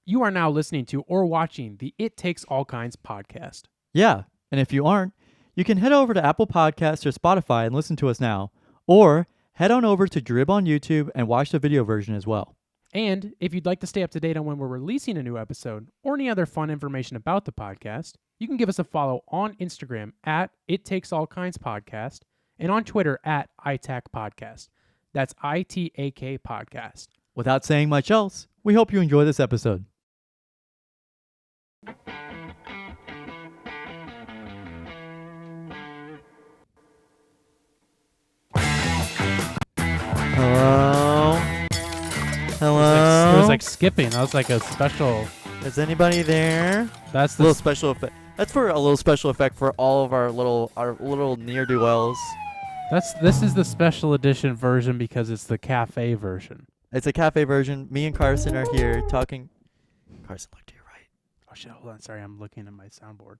You are now listening to or watching the It Takes All Kinds podcast. Yeah, and if you aren't, you can head over to Apple Podcasts or Spotify and listen to us now, or head on over to Drib on YouTube and watch the video version as well. And if you'd like to stay up to date on when we're releasing a new episode or any other fun information about the podcast, you can give us a follow on Instagram at It Takes All Kinds Podcast and on Twitter at ITAC Podcast. That's ITAK Podcast. Without saying much else, we hope you enjoy this episode. Hello? Hello? It was like skipping. That was like a special. Is anybody there? That's A the little special effect. That's for a little special effect for all of our little ne'er-do-wells. This is the special edition version because it's the cafe version. It's a cafe version. Me and Carson are here talking. Carson, look to your right. Oh shit! Hold on. Sorry, I'm looking at my soundboard.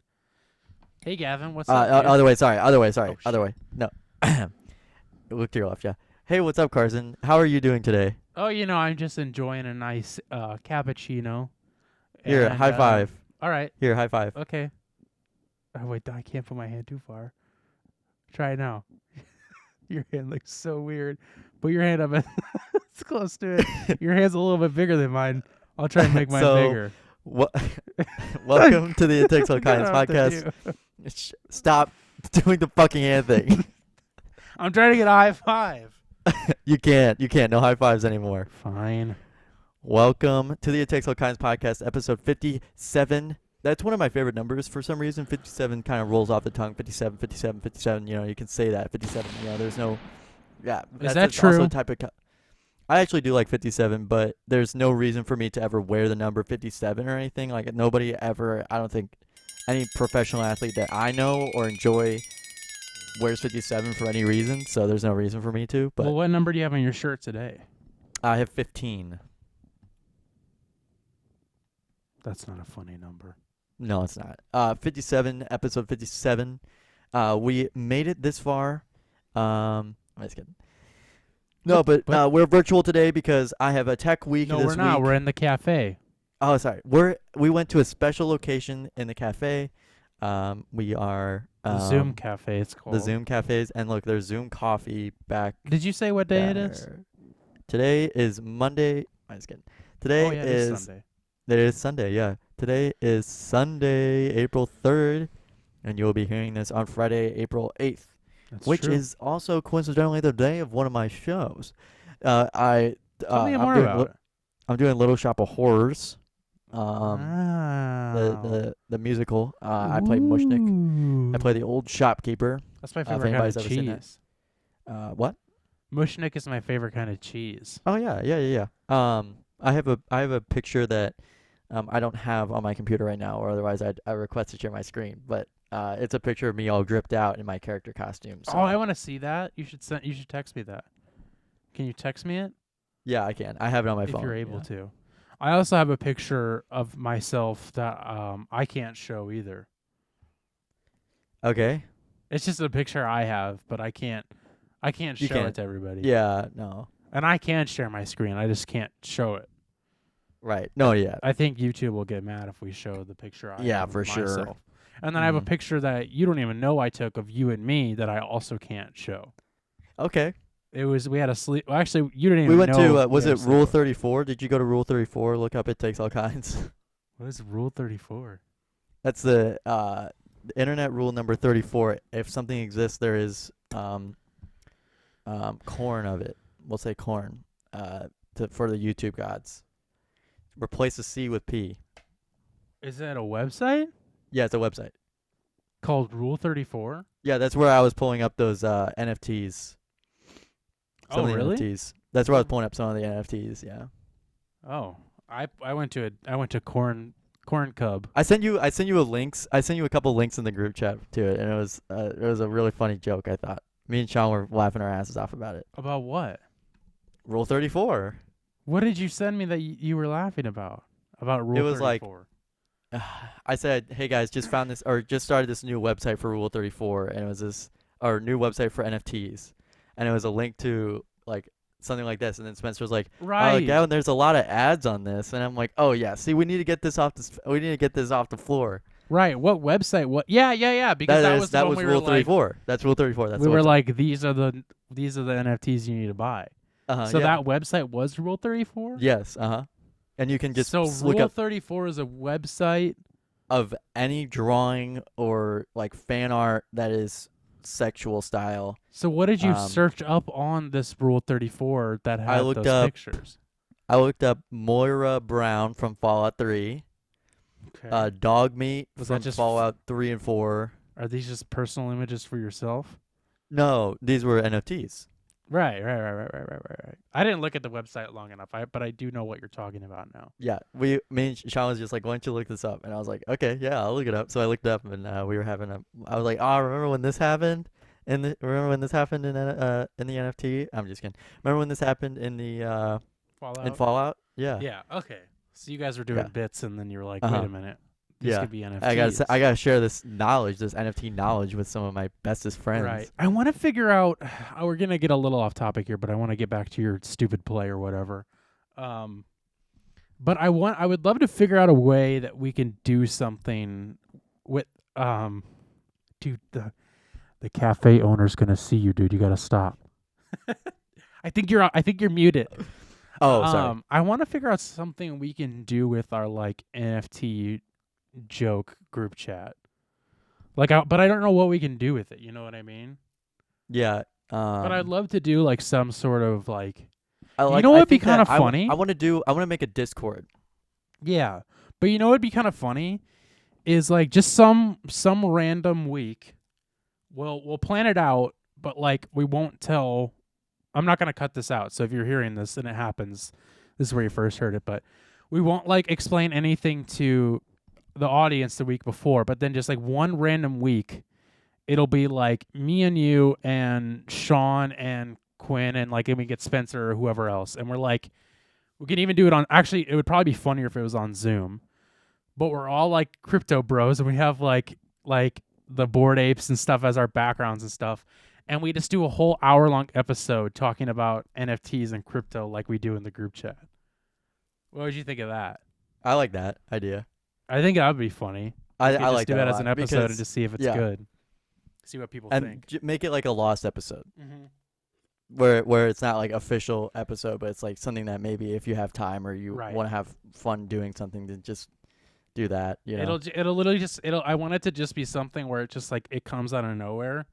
Hey Gavin, what's up? Man? Other way. Sorry. Other way. Oh, Other shit. way. No. Look to your left. Yeah. Hey, what's up, Carson? How are you doing today? Oh, I'm just enjoying a nice cappuccino. Here, And, high five. All right. Here, high five. Okay. Oh wait, I can't put my hand too far. Try it now. Your hand looks so weird. Put your hand up. It's close to it. Your hand's a little bit bigger than mine. I'll try and make mine So, bigger. Welcome to the It Takes All Kinds Get off the podcast. view. Stop doing the fucking hand thing. I'm trying to get a high five. You can't. No high fives anymore. Fine. Welcome to the It Takes All Kinds podcast, episode 57. That's one of my favorite numbers for some reason. 57 kind of rolls off the tongue. 57, 57, 57. You can say that. 57. There's no. Yeah. Is that that's also true? a type of. I actually do like 57, but there's no reason for me to ever wear the number 57 or anything. Like, nobody ever. I don't think any professional athlete that I know or enjoy wears 57 for any reason. So there's no reason for me to. But Well, what number do you have on your shirt today? I have 15. That's not a funny number. No, it's not. 57, episode 57. We made it this far. I'm just kidding. No, but we're virtual today because I have a tech week No, this we're not. week. We're in the cafe. Oh, sorry. We went to a special location in the cafe. We are The Zoom cafe, it's called. the Zoom cafes, and look, there's Zoom coffee back. Did you say what day it is? there. Today is Monday. I'm just kidding. Today Oh, yeah, it is Sunday. It is Sunday, yeah. Today is Sunday, April 3rd, and you'll be hearing this on Friday, April 8th, which true. is also coincidentally the day of one of my shows. Tell me more about it. I'm doing Little Shop of Horrors, Wow. the musical. I play Mushnik. I play the old shopkeeper. That's my if favorite kind anybody's of ever seen that. cheese. What? Mushnik is my favorite kind of cheese. Oh yeah. I have a picture that I don't have on my computer right now, or otherwise I request to share my screen. But it's a picture of me all dripped out in my character costume. So. Oh, I want to see that. You should text me that. Can you text me it? Yeah, I can. I have it on my phone. If you're able to. I also have a picture of myself that I can't show either. Okay. It's just a picture I have, but I can't You show can't. it to everybody. Yeah. No. And I can share my screen. I just can't show it. Right. No. Yeah. I think YouTube will get mad if we show the picture I Yeah, have for of sure. myself. And then I have a Mhm. picture that you don't even know I took of you and me that I also can't show. Okay. We had a sleep. Well, actually, you didn't even We went know. to was we had it a Rule sleepover. 34? Did you go to Rule 34? Look up It Takes All Kinds. What is Rule 34? That's the internet rule number 34. If something exists, there is corn of it. We'll say corn for the YouTube gods. Replace the C with P. Is that a website Yeah, it's a website. called Rule 34? Yeah, that's where I was pulling up those NFTs. Some Oh, of the really? NFTs. That's where I was pulling up some of the NFTs. Yeah. Oh, I went to Corn Cub. I sent you a links. I sent you a couple links in the group chat to it, and it was a really funny joke. I thought me and Sean were laughing our asses off about it. About what? Rule 34. What did you send me that you were laughing about? About Rule 34? It was like I said, "Hey guys, just found this or just started this new website for Rule 34, and it was this or new website for NFTs, and it was a link to like something like this, and then Spencer was like, Right. Gavin, there's a lot of ads on this, and I'm like, oh yeah, see, we need to get this off the floor. Right. What website? What? Yeah. Because that was the that one was we Rule were like. 34. That's Rule 34. That's We the were website. like, these are the NFTs you need to buy. So yeah. that website was Rule 34. Yes. And you can just So look Rule up 34 is a website of any drawing or like fan art that is sexual style. So what did you search up on this Rule 34 that had those pictures? I looked up Moira Brown from Fallout 3. Okay. Dog meat Was from that just Fallout 3 and 4. Are these just personal images for yourself? No, these were NFTs. Right. I didn't look at the website long enough, but I do know what you're talking about now. Yeah, me and Sean was just like, why don't you look this up? And I was like, okay, yeah, I'll look it up. So I looked it up, and I was like, remember when this happened? Remember when this happened in the NFT? I'm just kidding. Remember when this happened in the Fallout? in Fallout? Yeah. Yeah. Okay. So you guys were doing bits, and then you were like, wait a minute. These could be NFTs. I gotta share this knowledge, this NFT knowledge, with some of my bestest friends. Right. I want to figure out. We're gonna get a little off topic here, but I want to get back to your stupid play or whatever. But I would love to figure out a way that we can do something with. Dude, the cafe owner's gonna see you, dude. You gotta stop. I think you're muted. Oh, sorry. I want to figure out something we can do with our like NFT joke group chat. But I don't know what we can do with it. You know what I mean? Yeah. But I'd love to do like some sort of like. you know what'd be kind of funny? I want to make a Discord. Yeah, but you know what'd be kind of funny is like just some random week. We'll plan it out, but like we won't tell. I'm not gonna cut this out. So if you're hearing this and it happens, this is where you first heard it. But we won't like explain anything to the audience the week before. But then just like one random week, it'll be like me and you and Sean and Quinn and like, and we get Spencer or whoever else, and we're like, we can even do it on. Actually, it would probably be funnier if it was on Zoom. But we're all like crypto bros, and we have like the Bored Apes and stuff as our backgrounds and stuff. And we just do a whole hour-long episode talking about NFTs and crypto like we do in the group chat. What would you think of that? I like that idea. I think that would be funny. I just like do that as an episode and just see if it's yeah. good. See what people think. And make it like a lost episode. Mm-hmm. Where it's not like official episode, but it's like something that maybe if you have time or you want to have fun doing something, to just do that. You know, it'll literally just I want it to just be something where it just like it comes out of nowhere,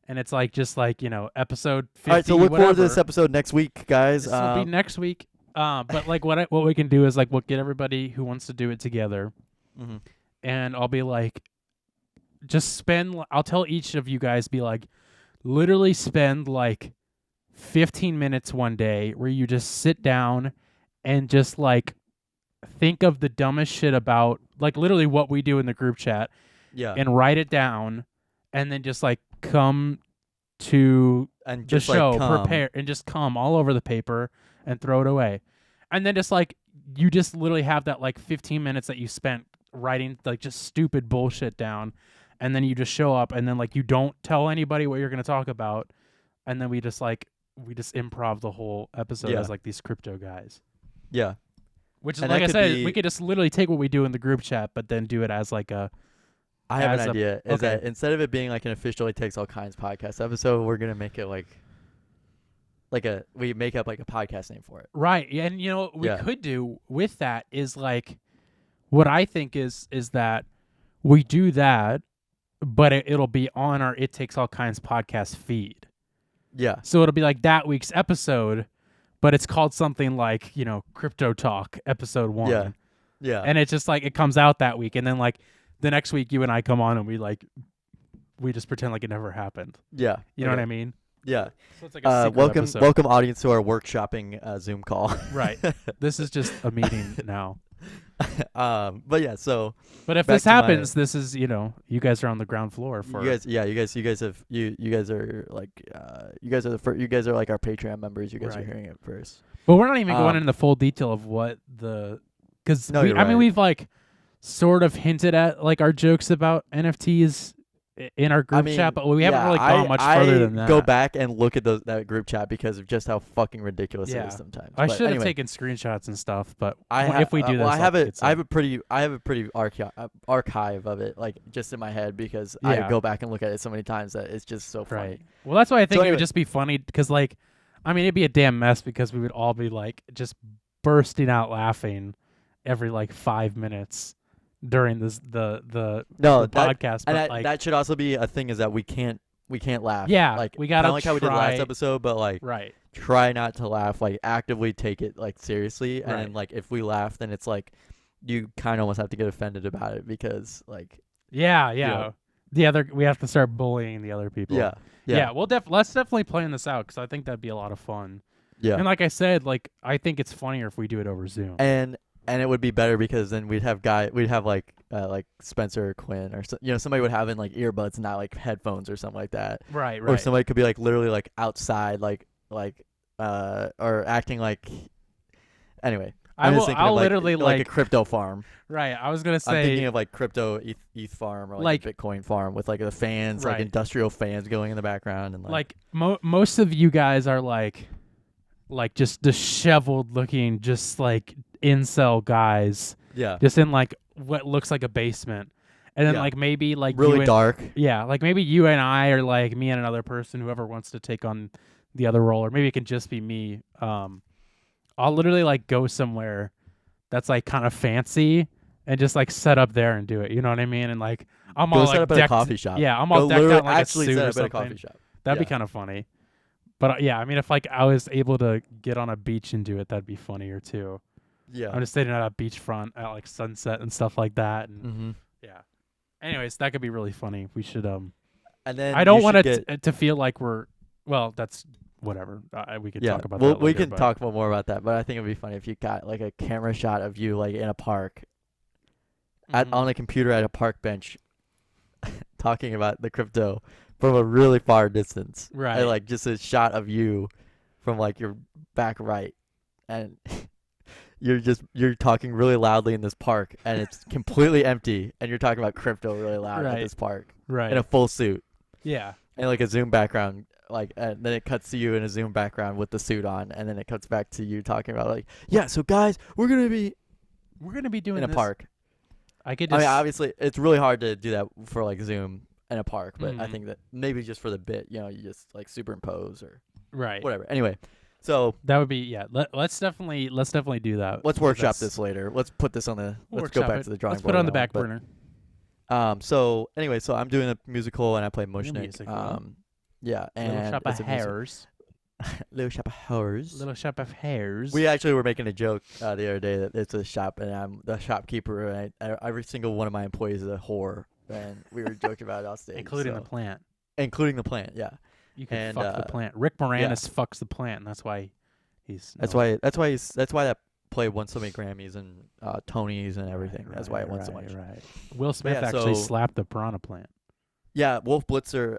and it's like just like episode 50. All right, so look forward to this episode next week, guys. This will be next week. But like what we can do is like we'll get everybody who wants to do it together, and I'll be like, I'll tell each of you guys, be like, literally spend like 15 minutes one day where you just sit down and just like think of the dumbest shit about like literally what we do in the group chat, and write it down, and then just like come to the show, prepare, and just come all over the paper and throw it away. And then just like you just literally have that like 15 minutes that you spent writing like just stupid bullshit down, and then you just show up, and then like you don't tell anybody what you're going to talk about, and then we just improv the whole episode as like these crypto guys. Yeah. Which is, like I said, we could just literally take what we do in the group chat, but then do it as like a. I have an idea. Is that instead of it being like an official It Takes All Kinds podcast episode, we're gonna make it we make up like a podcast name for it. Right, and what we could do with that is like, what I think is that we do that, but it'll be on our It Takes All Kinds podcast feed. Yeah. So it'll be like that week's episode, but it's called something like, Crypto Talk episode 1. Yeah. Yeah. And it's just like it comes out that week, and then like the next week you and I come on and we just pretend like it never happened. Yeah. You know what I mean? Yeah. So it's like a secret episode. Welcome audience to our workshopping Zoom call. Right. This is just a meeting now. But yeah, so but if this happens, this is you guys are on the ground floor for you guys are like you guys are like our Patreon members. You guys are hearing it first. But we're not even going into the full detail of what because I mean we've like sort of hinted at like our jokes about NFTs in our group chat, but we haven't really gone much further than that. I go back and look at that group chat because of just how fucking ridiculous it is sometimes. I should have taken screenshots and stuff, but if we do this, well, I have a pretty archive of it, like just in my head because I go back and look at it so many times that it's just so funny. Right. Well, that's why I think it would just be funny because, like, I mean, it'd be a damn mess because we would all be like just bursting out laughing every like 5 minutes during the podcast. But that should also be a thing is that we can't laugh. Yeah, like we gotta like how we did last episode, but like try not to laugh. Like actively take it like seriously, and then, like if we laugh, then it's like you kind of almost have to get offended about it because like we have to start bullying the other people. Yeah. Let's definitely plan this out because I think that'd be a lot of fun. Yeah, and like I said, like I think it's funnier if we do it over Zoom. And it would be better because then we'd have like Spencer or Quinn or somebody would have in like earbuds, not like headphones or something like that. Right. Or somebody could be like literally like outside, or acting like. Anyway, I'll literally like a crypto farm. Right. I was gonna say. I'm thinking of like crypto ETH farm or like a Bitcoin farm with like the fans, like industrial fans going in the background and like most of you guys are like just disheveled looking, just like incel guys. Yeah. Just in like what looks like a basement. And then like maybe like really dark. Yeah, like maybe you and I or like me and another person, whoever wants to take on the other role, or maybe it can just be me. I'll literally like go somewhere that's like kind of fancy and just like set up there and do it. You know what I mean? And like I'm all set like up at a coffee shop. Yeah, I'm all decked out like a suit set or up something. At a coffee shop. That'd be kind of funny. But yeah, I mean, if like I was able to get on a beach and do it, that'd be funnier too. Yeah, I'm just sitting at a beachfront at like sunset and stuff like that. And yeah. Anyways, that could be really funny. We should And then I don't want it to feel like we're. Well, that's whatever. We could talk about that later. We can talk more about that. But I think it'd be funny if you got like a camera shot of you like in a park, on a computer at a park bench, talking about the crypto. From a really far distance, right? And, like just a shot of you from like your back right, and you're talking really loudly in this park, and it's completely empty, and you're talking about crypto really loud at this park, right? In a full suit, yeah, and like a Zoom background, like and then it cuts to you in a Zoom background with the suit on, and then it cuts back to you talking about like, yeah, so guys, we're gonna be doing in a park. I mean, obviously, it's really hard to do that for like Zoom. In a park, but I think that maybe just for the bit, you just like superimpose or whatever. Anyway, so that would be let's definitely do that. Let's workshop this later. Let's put this on the. Let's go back to the drawing board. Let's put it on the back burner. So anyway, so I'm doing a musical and I play Mushnik. Yeah, and Little Shop of Hares. Little Shop of Hares. Little Shop of Hares. We actually were making a joke the other day that it's a shop and I'm the shopkeeper and every single one of my employees is a whore. And we were joking about it off stage. Including the plant. Including the plant, yeah. You can fuck the plant. Rick Moranis fucks the plant, and that's why he's... That's why that play won so many Grammys and Tonys and everything. That's why it won so much. Right. Will Smith actually slapped the piranha plant. Yeah, Wolf Blitzer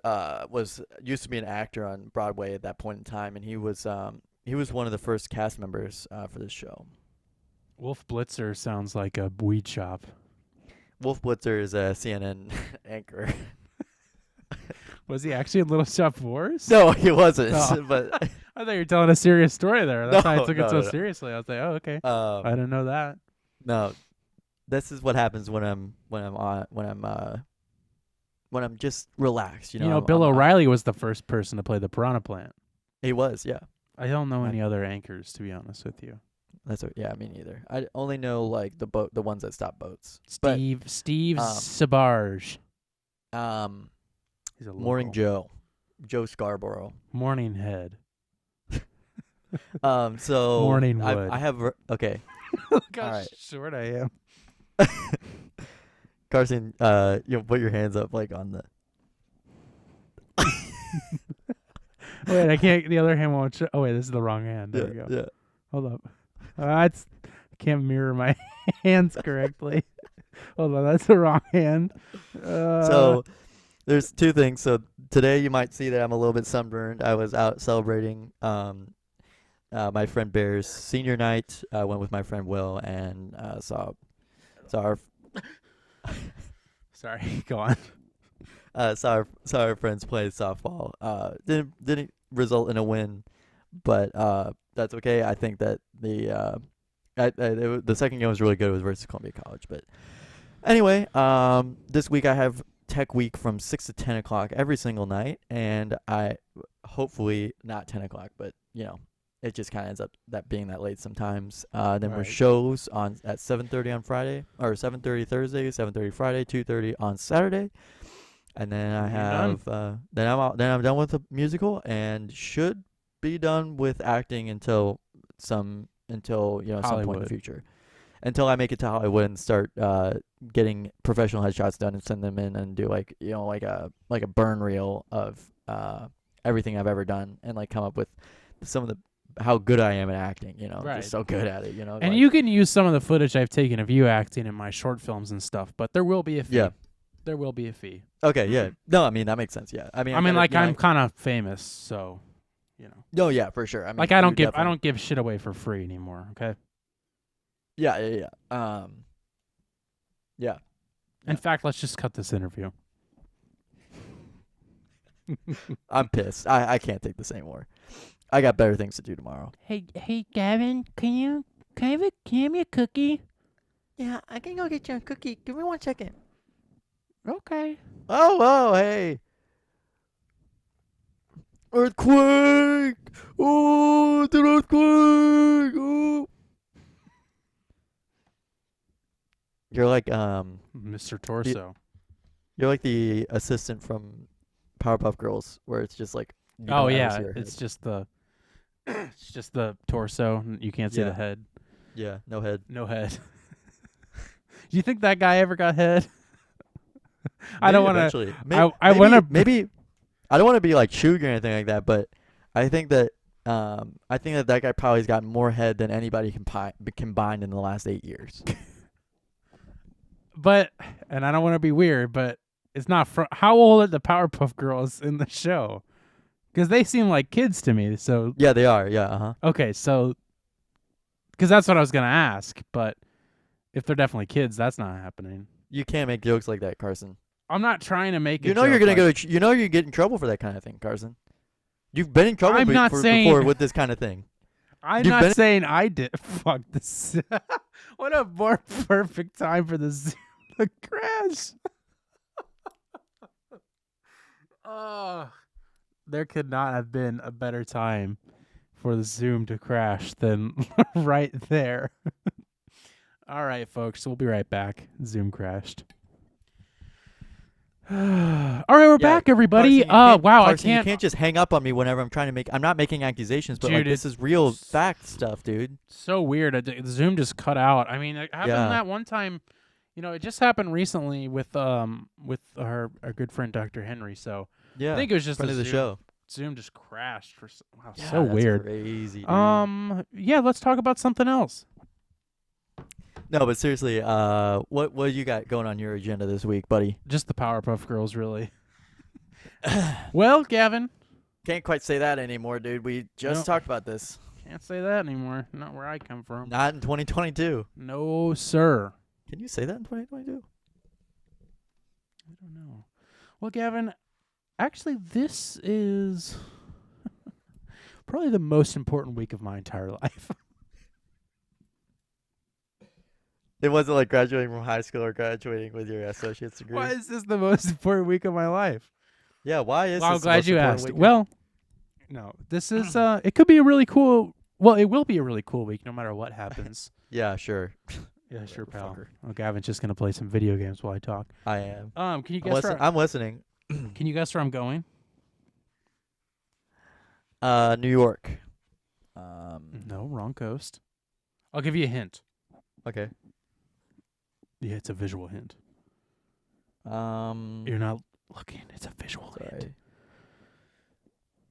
used to be an actor on Broadway at that point in time, and he was one of the first cast members for this show. Wolf Blitzer sounds like a weed shop. Wolf Blitzer is a CNN anchor. Was he actually in Little Shop of Horrors? No, he wasn't. But I thought you were telling a serious story there. That's why I took it so seriously. I was like, oh, okay. I didn't know that. No, this is what happens when I'm just relaxed. Bill O'Reilly was the first person to play the piranha plant. He was, yeah. I don't know any other anchors, to be honest with you. Me neither. I only know like the ones that stop boats. Steve Sabarge. He's a Morning Joe Scarborough. Morning Head. So Morning Wood. I have okay. Look how short I am. Carson, put your hands up like on the. Wait, I can't. The other hand won't. Oh wait, this is the wrong hand. There we go. Yeah. Hold up. I can't mirror my hands correctly. Hold on, that's the wrong hand. So there's two things. So today you might see that I'm a little bit sunburned. I was out celebrating my friend Bear's senior night. I went with my friend Will and saw our. Sorry, go on. saw our friends play softball. Didn't result in a win, but that's okay. I think that the second game was really good. It was versus Columbia College. But anyway, this week I have Tech Week from 6 to 10 o'clock every single night, and I hopefully not 10 o'clock, but it just kind of ends up that being that late sometimes. Then we're shows at 7:30 on Friday, or 7:30 Thursday, 7:30 Friday, 2:30 on Saturday, and then I have then I'm done with the musical and should be done with acting until some point in the future, until I make it to Hollywood and start getting professional headshots done and send them in and do like a burn reel of everything I've ever done and like come up with some of the how good I am at acting, just so good at it, And you can use some of the footage I've taken of you acting in my short films and stuff, but there will be a fee. Yeah. There will be a fee. Okay, yeah. No, I mean, that makes sense, yeah. I mean, I'm kind of famous, so, No, yeah, for sure. I mean, I don't give shit away for free anymore, okay? Yeah. Yeah. In fact, let's just cut this interview. I'm pissed. I can't take this anymore. I got better things to do tomorrow. Hey, Gavin, can I have a cookie? Yeah, I can go get you a cookie. Give me 1 second. Okay. Oh, hey. Earthquake! Oh, the earthquake! Oh. You're like Mr. Torso. You're like the assistant from Powerpuff Girls, where it's just like. Oh yeah, it's just the torso. You can't see the head. Yeah, no head. No head. Do you think that guy ever got head? I don't want to. I want to. Maybe. I don't want to be like Chug or anything like that, but I think that that guy probably has gotten more head than anybody combined in the last 8 years. And I don't want to be weird, but it's not how old are the Powerpuff Girls in the show? Because they seem like kids to me. So yeah, they are. Yeah. Okay, so because that's what I was gonna ask, but if they're definitely kids, that's not happening. You can't make jokes like that, Carson. I'm not trying to make. You're gonna go. You get in trouble for that kind of thing, Carson. You've been in trouble before with this kind of thing. I'm not saying I did. Fuck this. What a more perfect time for the crash. Oh, there could not have been a better time for the Zoom to crash than right there. All right, folks, we'll be right back. Zoom crashed. All right, we're back, everybody. Carson, wow, Carson, I can't. You can't just hang up on me whenever I'm trying to make. I'm not making accusations, but dude, this is real fact stuff, dude. So weird. The Zoom just cut out. I mean, it happened that one time. It just happened recently with our good friend Dr. Henry. So yeah, I think it was just the show. Zoom just crashed for wow, so weird. Crazy. Dude. Yeah, let's talk about something else. No, but seriously, what do you got going on your agenda this week, buddy? Just the Powerpuff Girls, really. Well, Gavin. Can't quite say that anymore, dude. We just talked about this. Can't say that anymore. Not where I come from. Not in 2022. No, sir. Can you say that in 2022? I don't know. Well, Gavin, actually, this is probably the most important week of my entire life. It wasn't like graduating from high school or graduating with your associate's degree. Why is this the most important week of my life? Yeah, why is this I'm glad you asked. Week? Well, no, this is it could be a really cool. Well, it will be a really cool week no matter what happens. Yeah, sure. Yeah, sure, pal. Oh, Gavin's just gonna play some video games while I talk. I am. Can you guess where I'm listening. Can you guess where I'm going? New York. No, wrong coast. I'll give you a hint. Okay. Yeah, it's a visual hint. You're not looking. It's a visual hint.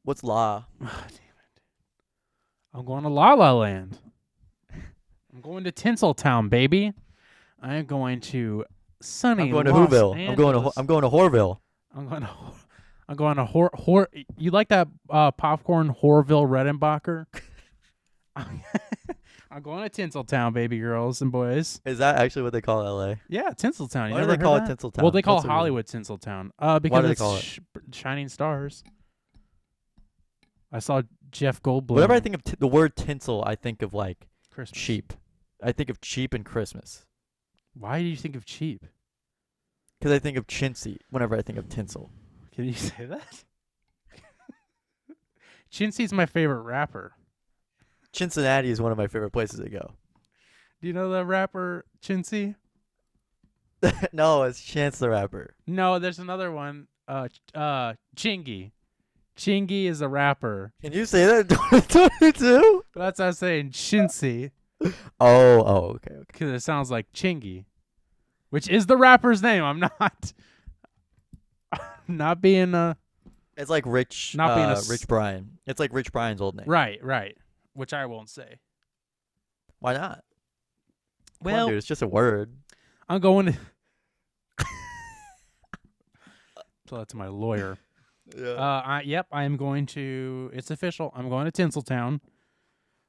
What's La? Oh, damn it. I'm going to La La Land. I'm going to Tinseltown, baby. I am going to sunny. I'm going to Los Whoville. Angeles. I'm going to Horville. I'm going to Hor. You like that popcorn Horville Redenbacher? I'm going to Tinseltown, baby girls and boys. Is that actually what they call LA? Yeah, Tinseltown. You Why do never they call heard it that? Tinseltown? Well, they call What's the reason? Hollywood Tinseltown. Why Because do they it's call it? shining stars. I saw Jeff Goldblum. Whenever I think of the word tinsel, I think of like Christmas. cheap. I think of cheap and Christmas. Why do you think of cheap? Because I think of chintzy whenever I think of tinsel. Can you say that? Chincy's my favorite rapper. Cincinnati is one of my favorite places to go. Do you know the rapper Chincy? No, it's Chance the Rapper. No, there's another one. Chingy. Chingy is a rapper. Can you say that in 2022? That's what I was saying. Chincy. Okay. Because it sounds like Chingy. Which is the rapper's name. I'm not being It's like Rich Brian. It's like Rich Brian's old name. right. Which I won't say. Why not? Come Well, on, dude, it's just a word. I'm going to tell that to my lawyer. Yeah. Yep, I am going to. It's official. I'm going to Tinseltown,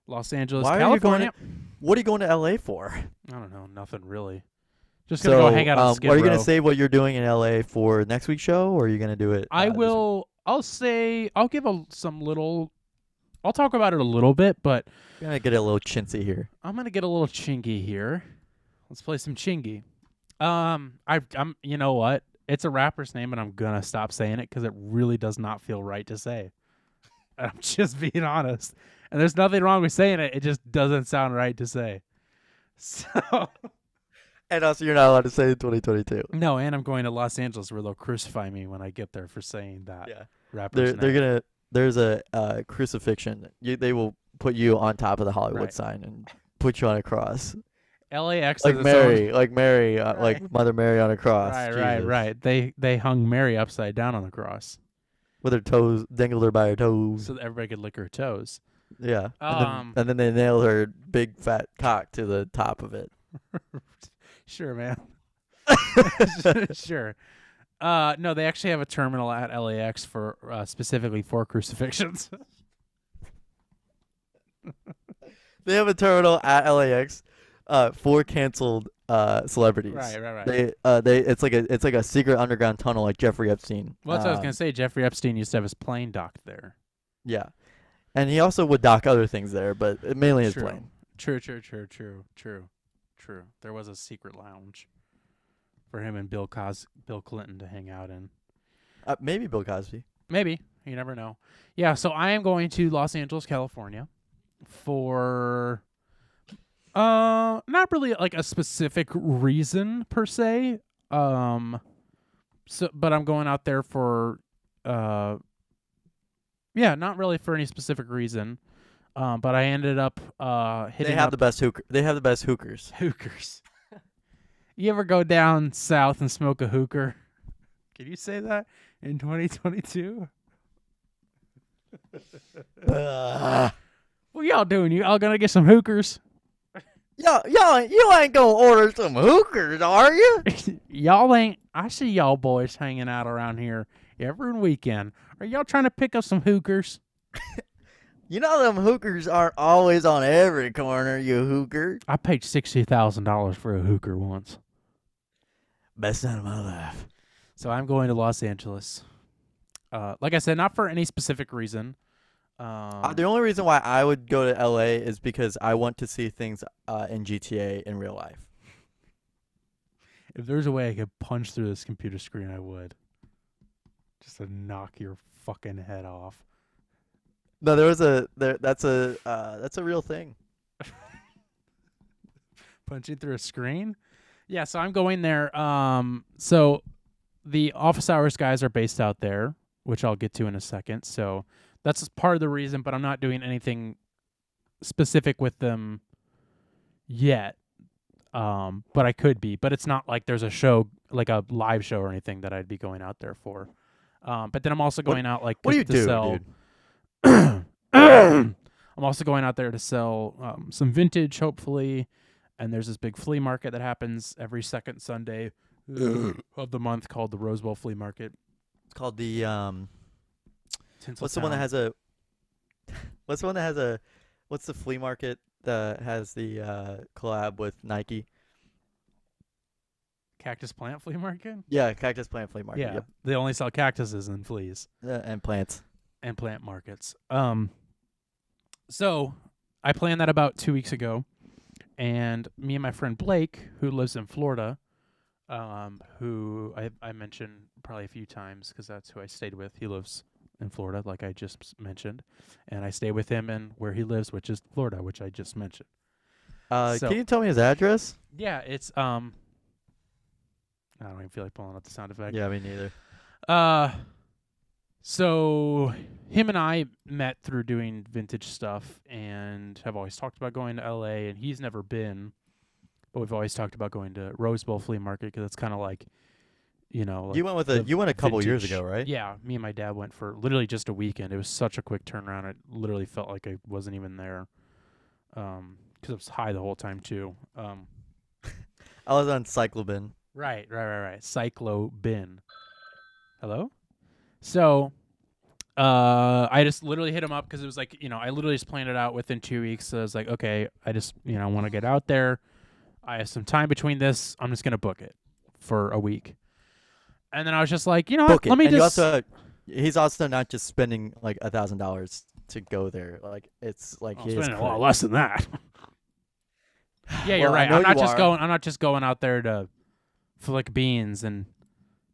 Los Angeles, Why are you California. What are you going to LA for? I don't know, nothing really. Just gonna go hang out on Skid are you Row. gonna say what you're doing in LA for next week's show, or are you gonna do it? I will. I'll say. I'll give some little. I'll talk about it a little bit, but You're gonna get a little chintzy here. I'm gonna get a little chingy here. Let's play some chingy. I'm. You know what? It's a rapper's name, and I'm gonna stop saying it because it really does not feel right to say. I'm just being honest, and there's nothing wrong with saying it. It just doesn't sound right to say. So. And also, you're not allowed to say in 2022. No, and I'm going to Los Angeles where they'll crucify me when I get there for saying that. Yeah. Rapper's They're name. gonna. There's a crucifixion. They will put you on top of the Hollywood Right. sign and put you on a cross, LAX like has Mary, its like Right. Mother Mary on a own, cross. right. Jesus. They hung Mary upside down on the cross With her toes, dangled her by her toes. so that everybody could lick her toes. Yeah. Um, And then they nailed her big fat cock to the top of it. Sure, man. Sure. No, they actually have a terminal at LAX for specifically for crucifixions. They have a terminal at LAX for canceled celebrities. Right. It's like a secret underground tunnel like Jeffrey Epstein. Well, that's what I was gonna say. Jeffrey Epstein used to have his plane docked there. Yeah. And he also would dock other things there, but mainly his True. plane. True. There was a secret lounge for him and Bill Clinton to hang out in. Maybe Bill Cosby. Maybe. You never know. Yeah, so I am going to Los Angeles, California for not really like a specific reason per se. But I'm going out there for not really for any specific reason. But I ended up hitting They have up the best hookers. hookers. You ever go down south and smoke a hooker? Can you say that in 2022? What y'all doing? You all gonna get some hookers? You ain't gonna order some hookers, are you? Y'all ain't. I see y'all boys hanging out around here every weekend. Are y'all trying to pick up some hookers? You know them hookers aren't always on every corner, you hooker. I paid $60,000 for a hooker once. Best night of my life. So I'm going to Los Angeles. Like I said, not for any specific reason. The only reason why I would go to LA is because I want to see things in GTA in real life. If there's a way I could punch through this computer screen, I would. Just to knock your fucking head off. No, that's a real thing. Punching through a screen? Yeah, so I'm going there. So the office hours guys are based out there, which I'll get to in a second. So that's part of the reason, but I'm not doing anything specific with them yet. But I could be. But it's not like there's a show, like a live show or anything that I'd be going out there for. But then I'm also going out like What do you to do, sell. dude? I'm also going out there to sell some vintage, hopefully. And there's this big flea market that happens every second Sunday of the month called the Roswell Flea Market. It's called the Tinseltown. what's the one that has a what's the flea market has the collab with Nike. Cactus Plant Flea Market? Yeah, Cactus Plant Flea Market. Yeah. Yep. They only sell cactuses and fleas And plants. and plant markets. So I planned that about 2 weeks ago, and me and my friend Blake, who lives in Florida, who I mentioned probably a few times because that's who I stayed with. He lives in Florida, like I just mentioned, and I stay with him in where he lives, which is Florida, which I just mentioned. So- Can you tell me his address? Yeah, it's I don't even feel like pulling out the sound effect. Yeah, me neither. So him and I met through doing vintage stuff and have always talked about going to LA, and he's never been, but we've always talked about going to Rose Bowl Flea Market because it's kind of like, like You went with the you went a couple years vintage- ago, right? Yeah, me and my dad went for literally just a weekend. It was such a quick turnaround. It literally felt like I wasn't even there, because it was high the whole time too. I was on Cyclobin. Right. Cyclo bin. Hello? So, I just literally hit him up because it was like, I literally just planned it out within 2 weeks. So I was like, okay, I just, want to get out there. I have some time between this. I'm just going to book it for a week. And then I was just like, Book it. let me And just. he's also not just spending like $1,000 to go there. Like it's like I'm he is spending a lot crazy. less than that. Yeah, you're Well, I right. know I'm not you just are. going. I'm not just going out there to flick beans and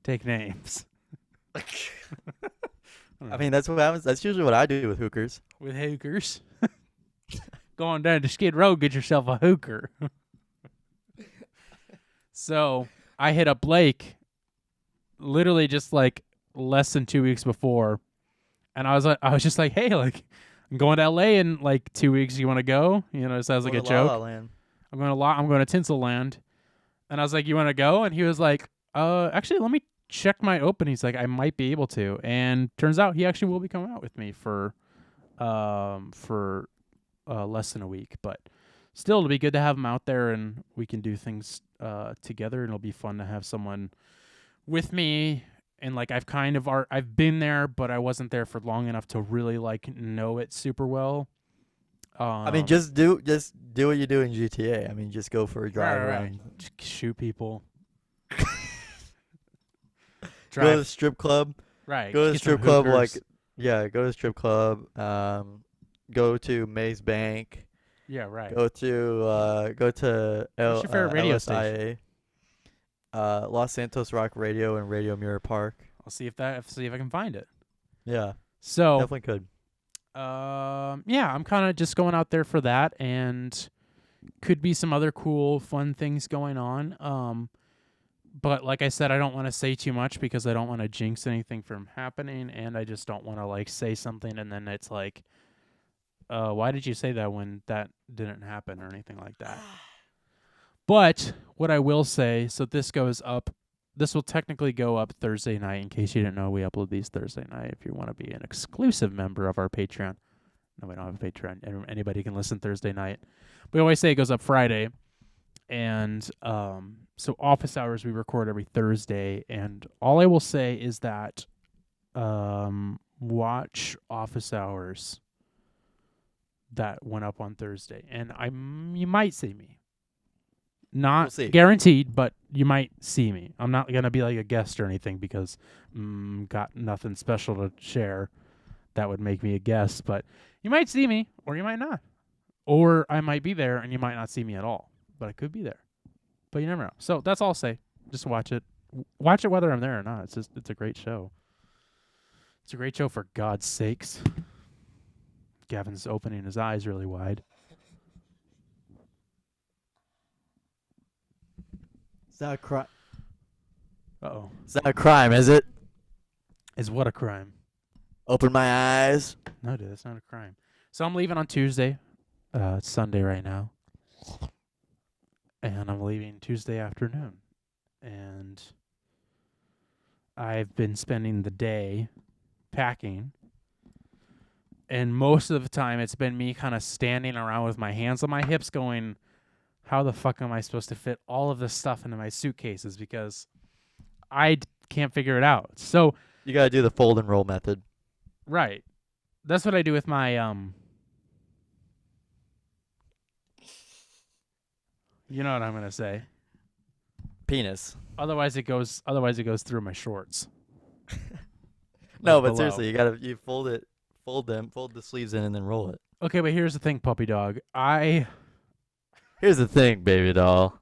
take names. I mean, that's what happens. That's usually what I do with hookers. With hookers. Going down to Skid Row, get yourself a hooker. So I hit up Blake literally just like less than 2 weeks before. And I was just like, hey, like I'm going to LA in like 2 weeks. You want to go? It sounds like a Going to La La joke. Land. I'm going to Tinselland. And I was like, you want to go? And he was like, actually, let me check my open. He's like, I might be able to. And turns out he actually will be coming out with me for less than a week. But still, it'll be good to have him out there and we can do things together. And it'll be fun to have someone with me. And like I've been there, but I wasn't there for long enough to really like know it super well. I mean, just do what you do in GTA. I mean, just go for a drive around. Just shoot people. Go to the Drive. strip club. Right. Go to the get some strip club. hookers. Go to the strip club. Go to Maze Bank. Yeah, right. Go to What's your favorite radio LSIA. Los Santos Rock Radio and Radio Mirror Park. I'll see if I can find it. Yeah, So, definitely could. yeah, I'm kind of just going out there for that, and could be some other cool, fun things going on. But like I said, I don't want to say too much because I don't want to jinx anything from happening, and I just don't want to like say something and then it's like, why did you say that when that didn't happen or anything like that? But what I will say, so this will technically go up Thursday night. In case you didn't know, we upload these Thursday night. If you want to be an exclusive member of our Patreon. No, we don't have a Patreon. Anybody can listen Thursday night. We always say it goes up Friday. And so office hours we record every Thursday. And all I will say is that watch office hours that went up on Thursday. And you might see me. Not We'll see. guaranteed, but you might see me. I'm not going to be like a guest or anything because got nothing special to share that would make me a guest. But you might see me or you might not. Or I might be there and you might not see me at all. But I could be there. But you never know. So that's all I'll say. Just watch it. Watch it whether I'm there or not. It's a great show. It's a great show for God's sakes. Gavin's opening his eyes really wide. It's not a crime. Uh-oh. It's not a crime, is it? Is what a crime? Open my eyes. No, dude, that's not a crime. So I'm leaving on Tuesday. It's Sunday right now. And I'm leaving Tuesday afternoon. And I've been spending the day packing. And most of the time it's been me kind of standing around with my hands on my hips going, how the fuck am I supposed to fit all of this stuff into my suitcases? Because I can't figure it out. So You gotta do the fold and roll method. right. That's what I do with my You know what I'm gonna say. Penis. Otherwise, it goes through my shorts. No, Like but below. seriously, you fold the sleeves in, and then roll it. Okay, but here's the thing, puppy dog. Here's the thing, baby doll.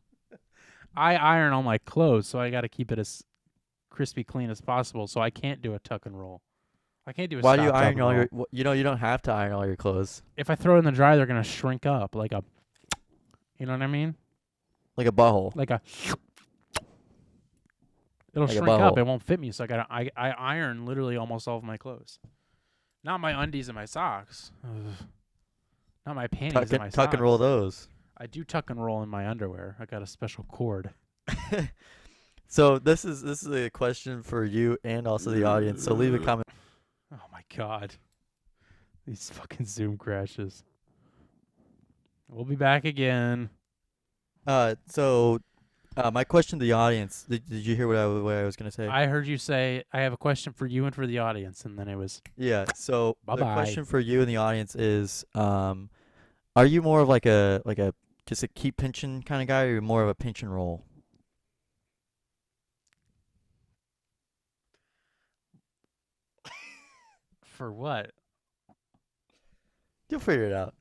I iron all my clothes, so I got to keep it as crispy clean as possible. So I can't do a tuck and roll. I can't do a Why stop, do you tuck, iron and all roll. your? You know, you don't have to iron all your clothes. If I throw it in the dryer, they're gonna shrink up like a. You know what I mean? Like a butthole. Like a. It'll Like a shrink up. butthole. It won't fit me, so I iron literally almost all of my clothes. Not my undies and my socks. Ugh. Not my panties and my Tuck socks. and roll those. I do tuck and roll in my underwear. I got a special cord. So this is a question for you and also the audience. So leave a comment. Oh my god. These fucking Zoom crashes. We'll be back again. So my question to the audience. Did you hear what I was gonna say? I heard you say I have a question for you and for the audience, and then it was Yeah. So the Bye-bye. question for you and the audience is, are you more of like a just a keep pinching kind of guy, or are you more of a pinch and roll? for what? You'll figure it out.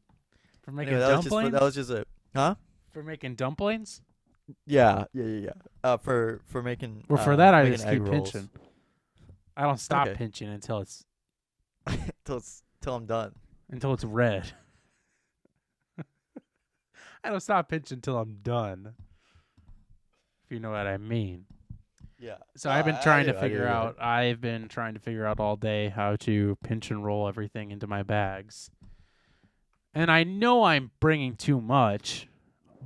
For making Anyway, dumplings? that was just a For making dumplings? yeah. For making. Well, for that I making just egg keep rolls. pinching. I don't stop Okay. pinching until it's till I'm done. red. I don't stop pinching until I'm done. If you know what I mean. Yeah. So I've been trying to figure out. I've been trying to figure out all day how to pinch and roll everything into my bags. And I know I'm bringing too much,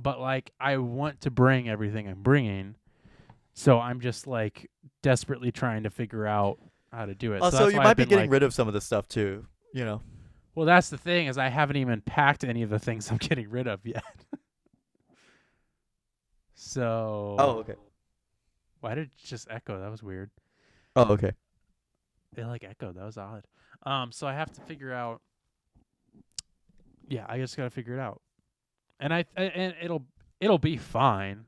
but like I want to bring everything I'm bringing. So I'm just like desperately trying to figure out how to do it. Also, that's you why might I've be been, getting like, rid of some of the stuff too. You know. Well, that's the thing is I haven't even packed any of the things I'm getting rid of yet. So. Oh, okay. Why did it just echo? That was weird. Oh, okay. It like echoed. That was odd. So I have to figure out. Yeah, I just gotta figure it out, and and it'll be fine.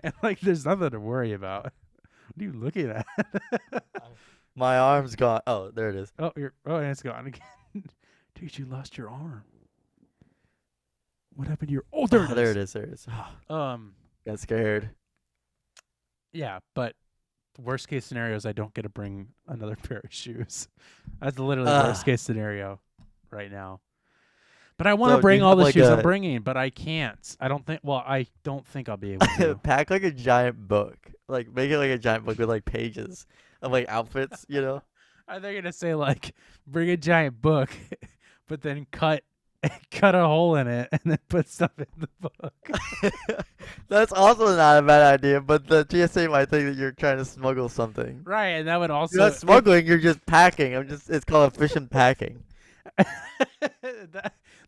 And like, there's nothing to worry about. What are you looking at? My arm's gone. Oh, there it is. and it's gone again. Dude, you lost your arm. What happened to your? Oh, there it is. There it is. There it is. Got scared. Yeah, but the worst case scenario is I don't get to bring another pair of shoes. That's literally the worst case scenario right now. But I want to So bring you all have the like shoes I'm a- bringing, but I can't. I don't think I'll be able to. Pack like a giant book. Like make it like a giant book with like pages of like outfits. You know. Are they gonna say like bring a giant book, but then cut a hole in it and then put stuff in the book? That's also not a bad idea, but the TSA might think that you're trying to smuggle something. Right, and that would also You're not smuggling, you're just packing. It's called efficient packing.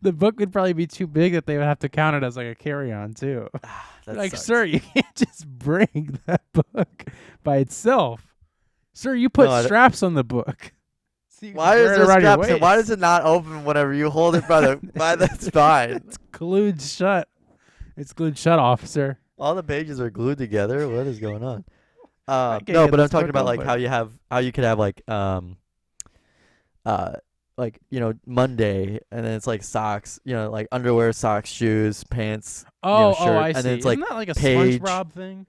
the book would probably be too big that they would have to count it as like a carry-on too. That Like, sucks. sir, you can't just bring that book by itself. Sir, you put No, straps on the book. So you can Why wear is it there around your straps and why waist. does it not open whenever you hold it by the spine? It's glued shut. It's glued shut, officer. All the pages are glued together. What is going on? can't No, get but I'm this talking book about like open. how you could have like Monday, and then it's like socks, like underwear, socks, shoes, pants. Oh, shirt, I and see. then it's Isn't like that like a page. SpongeBob thing?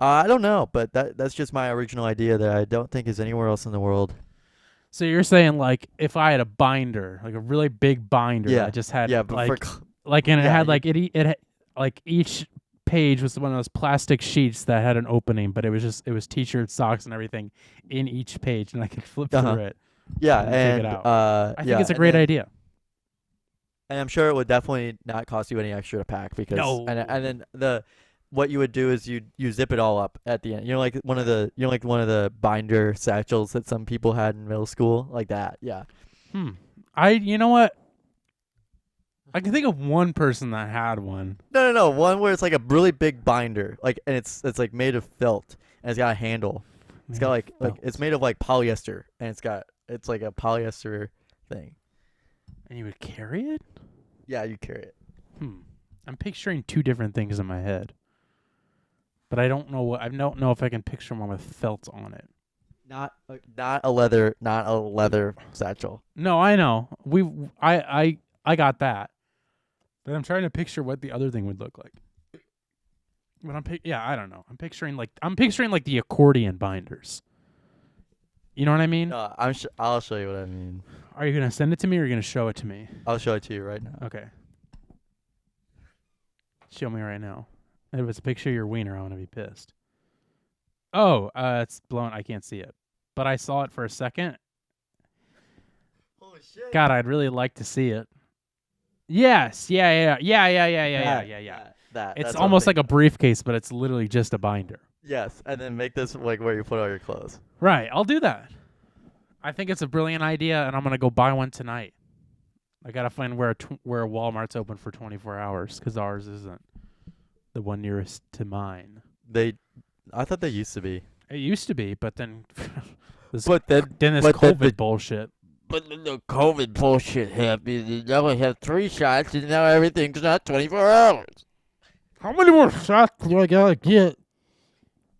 I don't know, but that's just my original idea that I don't think is anywhere else in the world. So you're saying like if I had a binder, like a really big binder, Yeah, that just had yeah, but like and it yeah, had you- like like each page was one of those plastic sheets that had an opening, but it was t-shirts, socks, and everything in each page, and I could flip Uh-huh. through it. yeah, and take and it out. I yeah, think it's a and great then- idea. And I'm sure it would definitely not cost you any extra to pack because No. and then what you would do is you zip it all up at the end. Like one of the binder satchels that some people had in middle school, like that. Yeah. You know what? I can think of one person that had one. No. One where it's like a really big binder, and it's like made of felt and it's got a handle. It's got like it's made of like polyester and it's like a polyester thing. And you would carry it? Yeah, you carry it. I'm picturing two different things in my head, but I don't know what. I don't know if I can picture one with felt on it. Not a leather satchel. No, I know. I got that, but I'm trying to picture what the other thing would look like. But I don't know. I'm picturing like the accordion binders. You know what I mean? No, I'll show you what I mean. Are you gonna send it to me or are you gonna show it to me? I'll show it to you right now. Okay. Show me right now. If it's a picture of your wiener, I'm gonna be pissed. Oh, it's blown. I can't see it, but I saw it for a second. Holy shit! God, I'd really like to see it. Yes. Yeah. That. It's almost like a briefcase, but it's literally just a binder. Yes, and then make this like where you put all your clothes. Right. I'll do that. I think it's a brilliant idea, and I'm gonna go buy one tonight. I gotta find where Walmart's open for 24 hours because ours isn't. The one nearest to mine. I thought they used to be. It used to be, but then this COVID bullshit. But then the COVID bullshit happened. And now I have 3 shots, and now everything's not 24 hours. How many more shots do I gotta get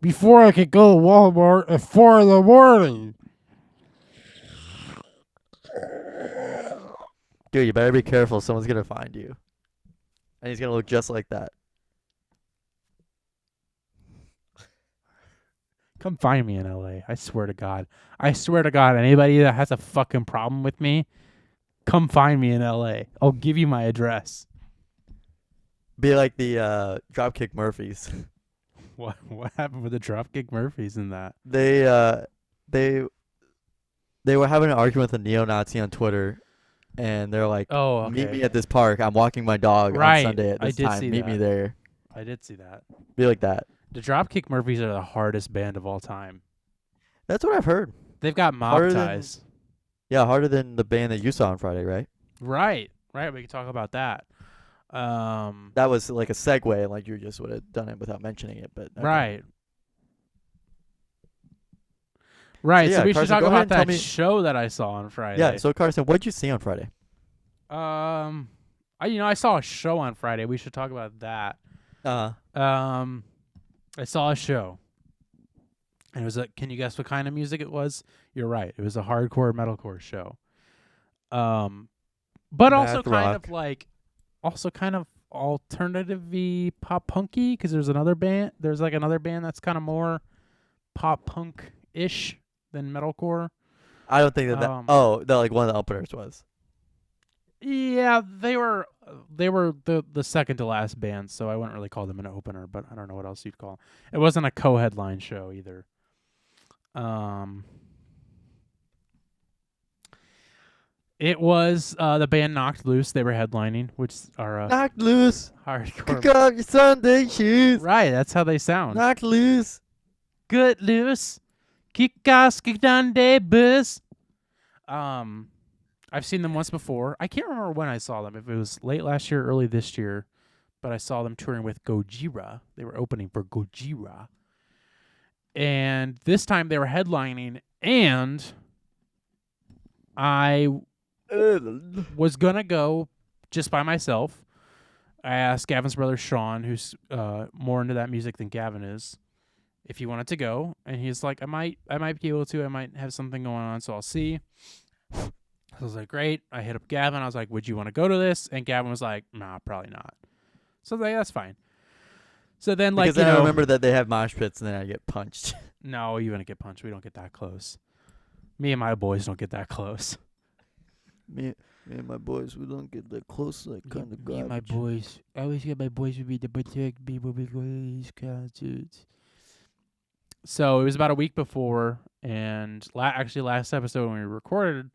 before I can go to Walmart at 4 in the morning? Dude, you better be careful. Someone's gonna find you, and he's gonna look just like that. Come find me in LA. I swear to God. Anybody that has a fucking problem with me, come find me in LA. I'll give you my address. Be like the Dropkick Murphys. What happened with the Dropkick Murphys in that? They were having an argument with a neo-Nazi on Twitter, and they're like, "Oh, okay. Meet me at this park. I'm walking my dog on Sunday at this time. Meet me there." I did see that. Be like that. The Dropkick Murphys are the hardest band of all time. That's what I've heard. They've got mob ties. Yeah, harder than the band that you saw on Friday, right? Right. We can talk about that. That was like a segue, like you just would have done it without mentioning it, but okay. Right. So we Carson, should talk go ahead about and that show that I saw on Friday. Yeah. So Carson, what did you see on Friday? I saw a show on Friday. We should talk about that. I saw a show. And it was can you guess what kind of music it was? You're right. It was a hardcore metalcore show. But also kind of alternative-y pop punky because there's another band. There's like another band that's kind of more pop punk-ish than metalcore. I don't think that like one of the openers was. Yeah, they were the second to last band, so I wouldn't really call them an opener, but I don't know what else you'd call it. It wasn't a co-headline show either. It was the band Knocked Loose. They were headlining, which are Knocked Loose. Hardcore. Kick off your Sunday shoes. Right, that's how they sound. Knocked Loose. Good loose. Kick ass, kick down day bus. I've seen them once before. I can't remember when I saw them. If it was late last year, early this year, but I saw them touring with Gojira. They were opening for Gojira. And this time they were headlining, and I was going to go just by myself. I asked Gavin's brother, Sean, who's more into that music than Gavin is, if he wanted to go. And he's like, I might be able to. I might have something going on, so I'll see. I was like, great. I hit up Gavin. I was like, would you want to go to this? And Gavin was like, nah, probably not. So I was like, that's fine. So then, because then I remember that they have mosh pits and then I get punched. No, you wouldn't get punched. We don't get that close. Me and my boys don't get that close. Me and my boys, we don't get that close. Like kind of garbage. Me and my boys. I always get my boys to be the protect people because these concerts. So it was about a week before, and actually last episode when we recorded,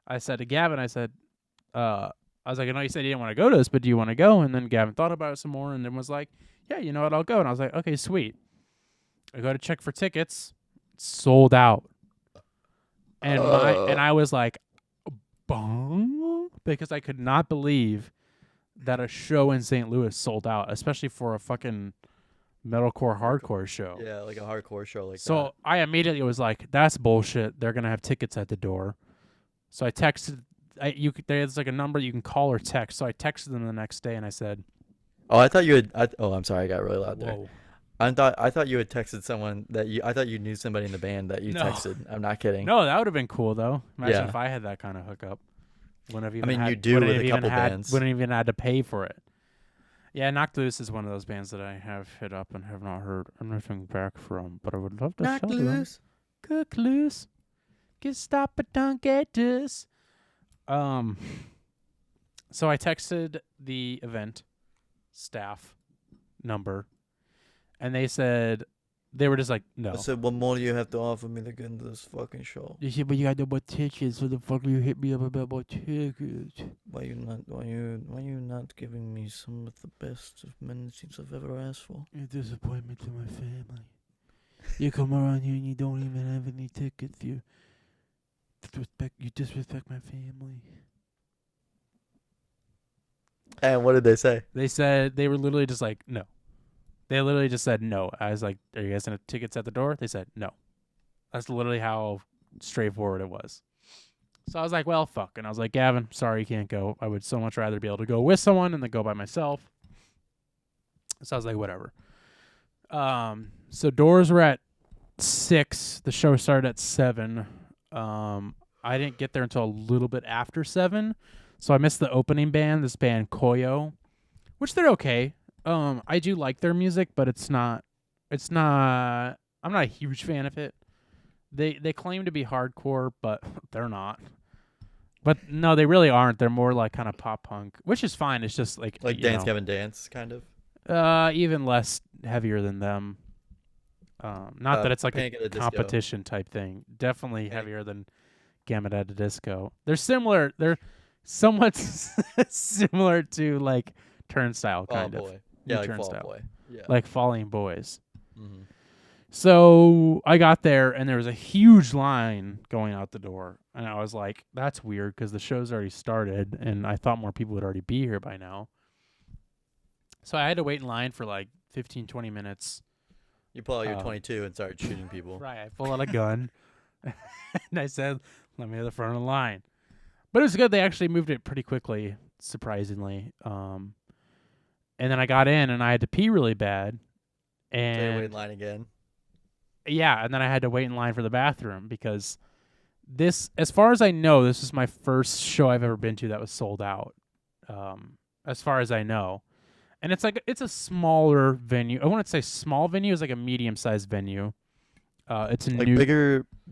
I said to Gavin, I was like, I know you said you didn't want to go to this, but do you want to go? And then Gavin thought about it some more and then was like, yeah, you know what, I'll go. And I was like, okay, sweet. I go to check for tickets, sold out. And I was like, bong, because I could not believe that a show in St. Louis sold out, especially for a fucking metalcore hardcore show. Yeah, like a hardcore show like that. So I immediately was like, that's bullshit. They're going to have tickets at the door. So I texted there's like a number you can call or text. So I texted them the next day and I said, Oh, I thought you had. I'm sorry, I got really loud there. "Whoa, I thought you had texted someone I thought you knew somebody in the band that you No. texted. I'm not kidding. no, that would have been cool though. Imagine Yeah. if I had that kind of hookup. Wouldn't have even mean, had, you do wouldn't with have a even couple had, bands. Wouldn't even had to pay for it. Yeah, Knocked Loose is one of those bands that I have hit up and have not heard anything back from, but I would love to Knocked sell them. loose. Cook loose. Get stop but don't get this. So I texted the event staff number, and they said they were just like, no. I said, what more do you have to offer me to get into this fucking show? They said, but you got no more tickets. So the fuck you hit me up about more tickets? Why you not giving me some of the best amenities I've ever asked for? A disappointment to my family. You come around here and you don't even have any tickets. You disrespect my family. And what did they say? They said they were literally just like, no. They literally just said no. I was like, are you guys going to have tickets at the door? They said no. That's literally how straightforward it was. So I was like, well, fuck. And I was like, Gavin, sorry you can't go. I would so much rather be able to go with someone than to go by myself. So I was like, whatever. So doors were at 6. The show started at 7. I didn't get there until a little bit after 7. So I missed the opening band, this band Koyo, which they're okay. I do like their music, but I'm not a huge fan of it. They claim to be hardcore, but they're not. But no, they really aren't. They're more like kind of pop punk, which is fine. It's just like Dance Gavin Dance, kind of. Even less heavier than them. Not that it's like Panic a at the Disco. competition type thing. Definitely heavier than Gamut at the Disco. They're similar. They're somewhat similar to like Turnstile, kind of. Boy. Yeah, like Fall Turnstile. Out Boy. Yeah. Like Falling Boys. Mm-hmm. So I got there, and there was a huge line going out the door. And I was like, that's weird because the show's already started, and I thought more people would already be here by now. So I had to wait in line for like 15, 20 minutes. You pull out your 22 and start shooting people. Right. I pulled out a gun, and I said, let me to the front of the line. But it was good. They actually moved it pretty quickly, surprisingly. And then I got in, and I had to pee really bad. So you wait in And line again. yeah, and then I had to wait in line for the bathroom because this, as far as I know, this is my first show I've ever been to that was sold out. As far as I know. And it's a smaller venue. I wouldn't say small venue. It's like a medium-sized venue. It's a Like new.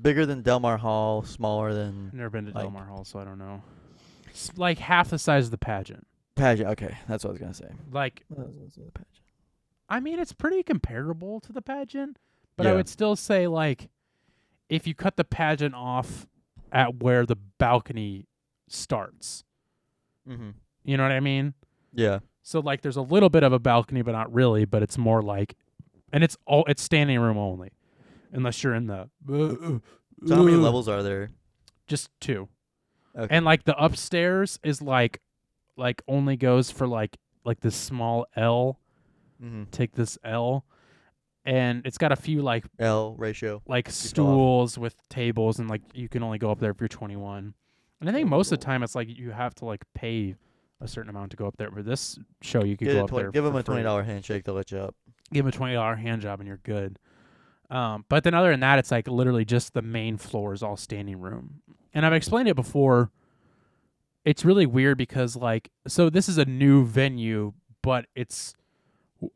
bigger than Delmar Hall, smaller than I've never been to like- Del Mar Hall, so I don't know. It's like half the size of the pageant. pageant. Okay, that's what I was gonna say. Like, Pageant. I mean, it's pretty comparable to the pageant, but I Yeah. would still say like, if you cut the pageant off at where the balcony starts, Mm-hmm. you know what I mean? Yeah. So like, there's a little bit of a balcony, but not really. But it's more like, and it's standing room only, unless you're in the. So how many levels are there? Just 2. Okay. And like the upstairs is like only goes for like this small L. Mm-hmm. Take this L, and it's got a few like L ratio. stools with tables, and like you can only go up there if you're 21. And I think most of the time it's like you have to like pay a certain amount to go up there. For this show, you could go up there. Give them for a free. $20 handshake to let you up. Give them a $20 hand job, and you're good. But then other than that, it's like literally just the main floor is all standing room. And I've explained it before. It's really weird because like, so this is a new venue, but it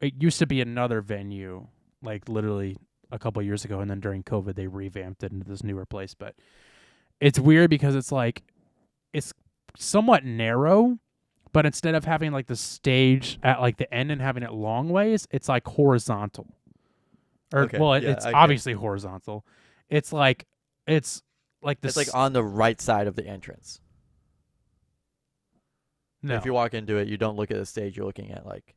used to be another venue, like literally a couple of years ago, and then during COVID they revamped it into this newer place. But it's weird because it's like it's somewhat narrow, but instead of having like the stage at like the end and having it long ways, it's like horizontal. Or Okay, well, yeah, it's okay. obviously horizontal. It's like this. It's like on the right side of the entrance. No. If you walk into it, you don't look at the stage. You're looking at like.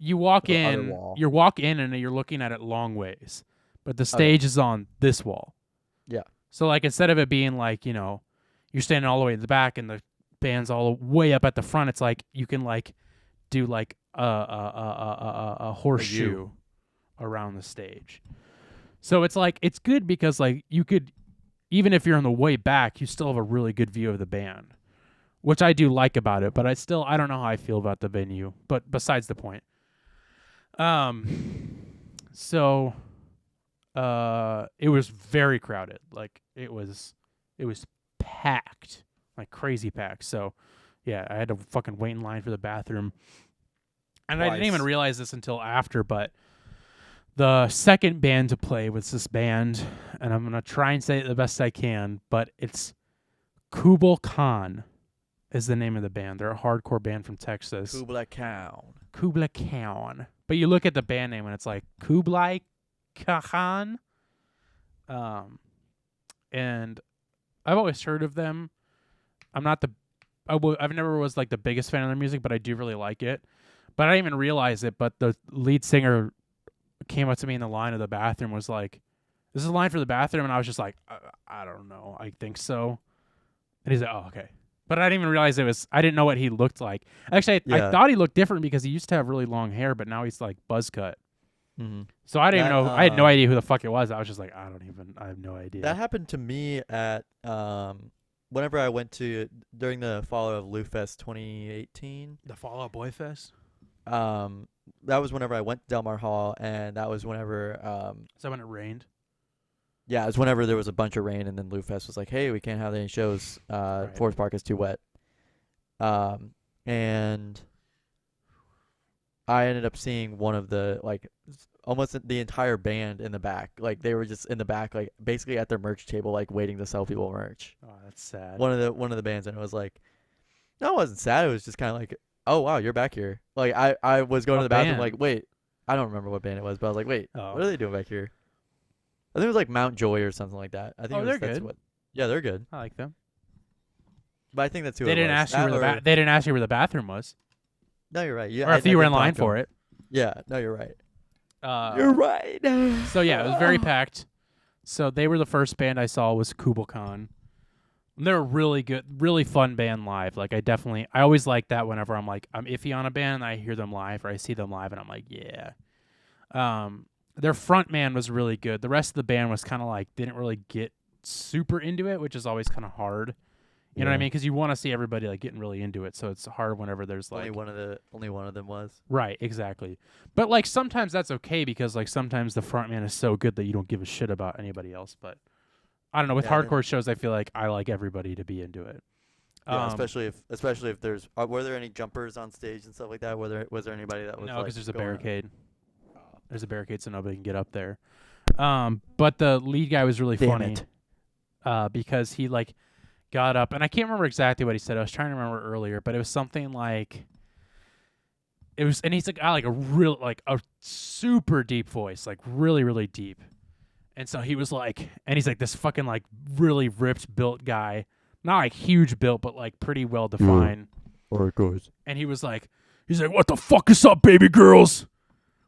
You walk the other in, wall. you walk in, and you're looking at it long ways, but the stage is on this wall. Yeah. So like instead of it being like you're standing all the way in the back and the band's all the way up at the front, it's like you can like do like a horseshoe around the stage. So it's like it's good because like you could, even if you're on the way back, you still have a really good view of the band. which I do like about it, but I don't know how I feel about the venue. But besides the point. So it was very crowded. Like it was packed, like crazy packed. So yeah, I had to fucking wait in line for the bathroom. And I didn't even realize this until after, but the second band to play was this band, and I'm going to try and say it the best I can, but it's Kubal Khan is the name of the band. They're a hardcore band from Texas. Kublai Khan. Kublai Khan. But you look at the band name and it's like Kublai Khan. And I've always heard of them. I've never was like the biggest fan of their music, but I do really like it. But I didn't even realize it. But the lead singer came up to me in the line of the bathroom, was like, "This is a line for the bathroom," and I was just like, I don't know, I think so. And he's like, "Oh, okay." But I didn't even realize I didn't know what he looked like. Actually, I thought he looked different because he used to have really long hair, but now he's like buzz cut. Mm-hmm. So I didn't even know. I had no idea who the fuck it was. I was just like, I have no idea. That happened to me at whenever I went to during the fall of Lou Fest 2018. The Fall Out Boy Fest. That was whenever I went to Del Mar Hall, and that was whenever Is that when it rained? Yeah, it was whenever there was a bunch of rain, and then Lou Fest was like, "Hey, we can't have any shows. Right. Forest Park is too wet." And I ended up seeing one of the almost the entire band in the back. Like they were just in the back, like basically at their merch table, like waiting to sell people merch. Oh, that's sad. One of the bands, and it was like, no, it wasn't sad. It was just kind of like, oh wow, you're back here. Like I was going to the bathroom, like, wait, I don't remember what band it was, but I was like, wait, what are they doing back here? I think it was like Mount Joy or something like that. I think they're good. Yeah, they're good. I like them. But I think that's who They it didn't was. ask you where they didn't ask you where the bathroom was. No, you're right. Yeah, or if you were in line for it. Yeah, no, you're right. You're right. So yeah, it was very packed. So they were the first band I saw was Kubal Khan. They're a really good, really fun band live. Like I always like that whenever I'm iffy on a band and I hear them live or I see them live and I'm like, yeah. Their front man was really good. The rest of the band was kind of like didn't really get super into it, which is always kind of hard. You know what I mean? Because you want to see everybody like getting really into it, so it's hard whenever there's like only one of them was right, exactly. But like sometimes that's okay because like sometimes the front man is so good that you don't give a shit about anybody else. But I don't know. With hardcore shows, I feel like I like everybody to be into it. Yeah, especially if there's were there any jumpers on stage and stuff like that? Was there anybody that was no? Because there's a barricade. There's a barricade, so nobody can get up there. But the lead guy was really funny because he like got up, and I can't remember exactly what he said. I was trying to remember earlier, but it was something like and he's like a super deep voice, like really, really deep. And so he was like, and he's like this fucking like really ripped built guy, not like huge built, but like pretty well defined. Or it goes. And he's like, what the fuck is up, baby girls?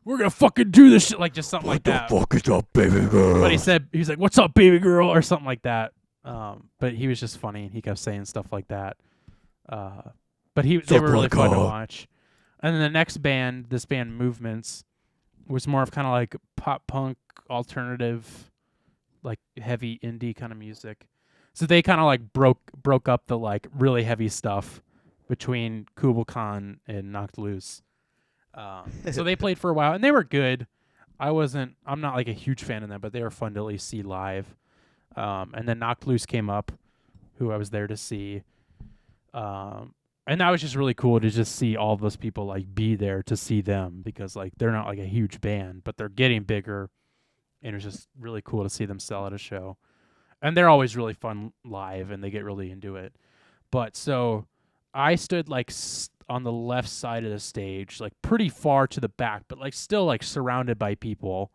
We're gonna fucking do this shit, like just something like that. What the fuck is up, baby girl? But he's like, "What's up, baby girl?" or something like that. But he was just funny. He kept saying stuff like that. But they were really fun to watch. And then the next band, this band Movements, was more of kind of like pop punk alternative, like heavy indie kind of music. So they kind of like broke up the like really heavy stuff between Kubal Khan and Knocked Loose. So they played for a while and they were good. I'm not like a huge fan of them, but they were fun to at least see live. And then Knocked Loose came up, who I was there to see. And that was just really cool to just see all those people like be there to see them because like they're not like a huge band, but they're getting bigger. And it was just really cool to see them sell at a show. And they're always really fun live and they get really into it. But so I stood like on the left side of the stage, like pretty far to the back, but like still like surrounded by people.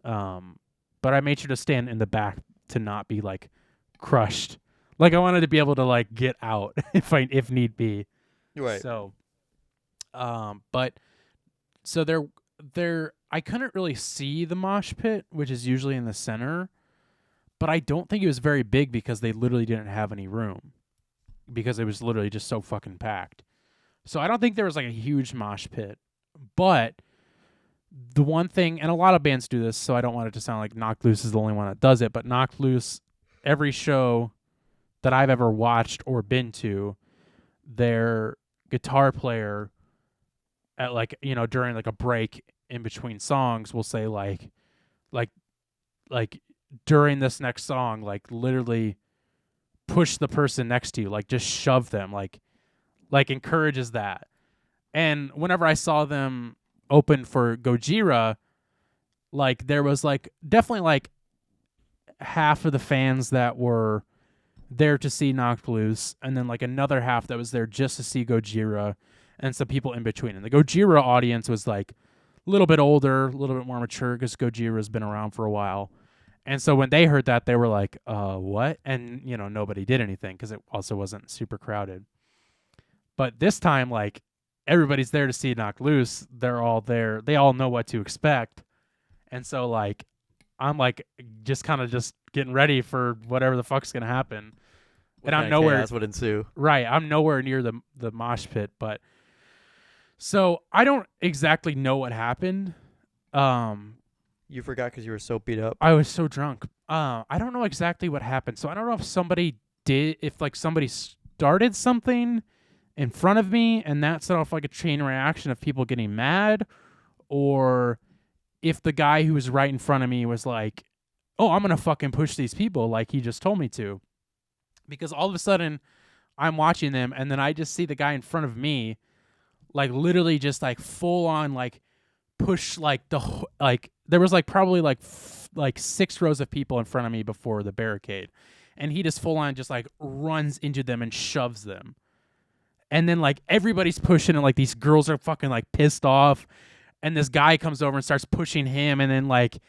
But I made sure to stand in the back to not be like crushed. Like I wanted to be able to like get out if need be. Right. So, but so there I couldn't really see the mosh pit, which is usually in the center, but I don't think it was very big because they literally didn't have any room because it was literally just so fucking packed. So I don't think there was like a huge mosh pit, but the one thing, and a lot of bands do this, so I don't want it to sound like Knocked Loose is the only one that does it, but Knocked Loose, every show that I've ever watched or been to, their guitar player at like, you know, during like a break in between songs will say like like during this next song, like literally push the person next to you, like just shove them, like encourages that. And whenever I saw them open for Gojira, like there was like definitely like half of the fans that were there to see Knocked Loose, and then like another half that was there just to see Gojira, and some people in between. And the Gojira audience was like a little bit older, a little bit more mature because Gojira's been around for a while. And so when they heard that, they were like, what? And, you know, nobody did anything because it also wasn't super crowded. But this time, like, everybody's there to see Knocked Loose. They're all there. They all know what to expect. And so, like, I'm, like, just kind of just getting ready for whatever the fuck's going to happen. What And I'm kind of nowhere. chaos would ensue? Right. I'm nowhere near the mosh pit. But so I don't exactly know what happened. You forgot because you were so beat up. I was so drunk. I don't know exactly what happened. So I don't know if somebody started something in front of me and that set off like a chain reaction of people getting mad, or if the guy who was right in front of me was like, oh, I'm going to fucking push these people like he just told me to. Because all of a sudden I'm watching them and then I just see the guy in front of me like literally just like full on like push like like there was like probably like 6 rows of people in front of me before the barricade, and he just full on just like runs into them and shoves them. And then like everybody's pushing and like these girls are fucking like pissed off, and this guy comes over and starts pushing him, and then like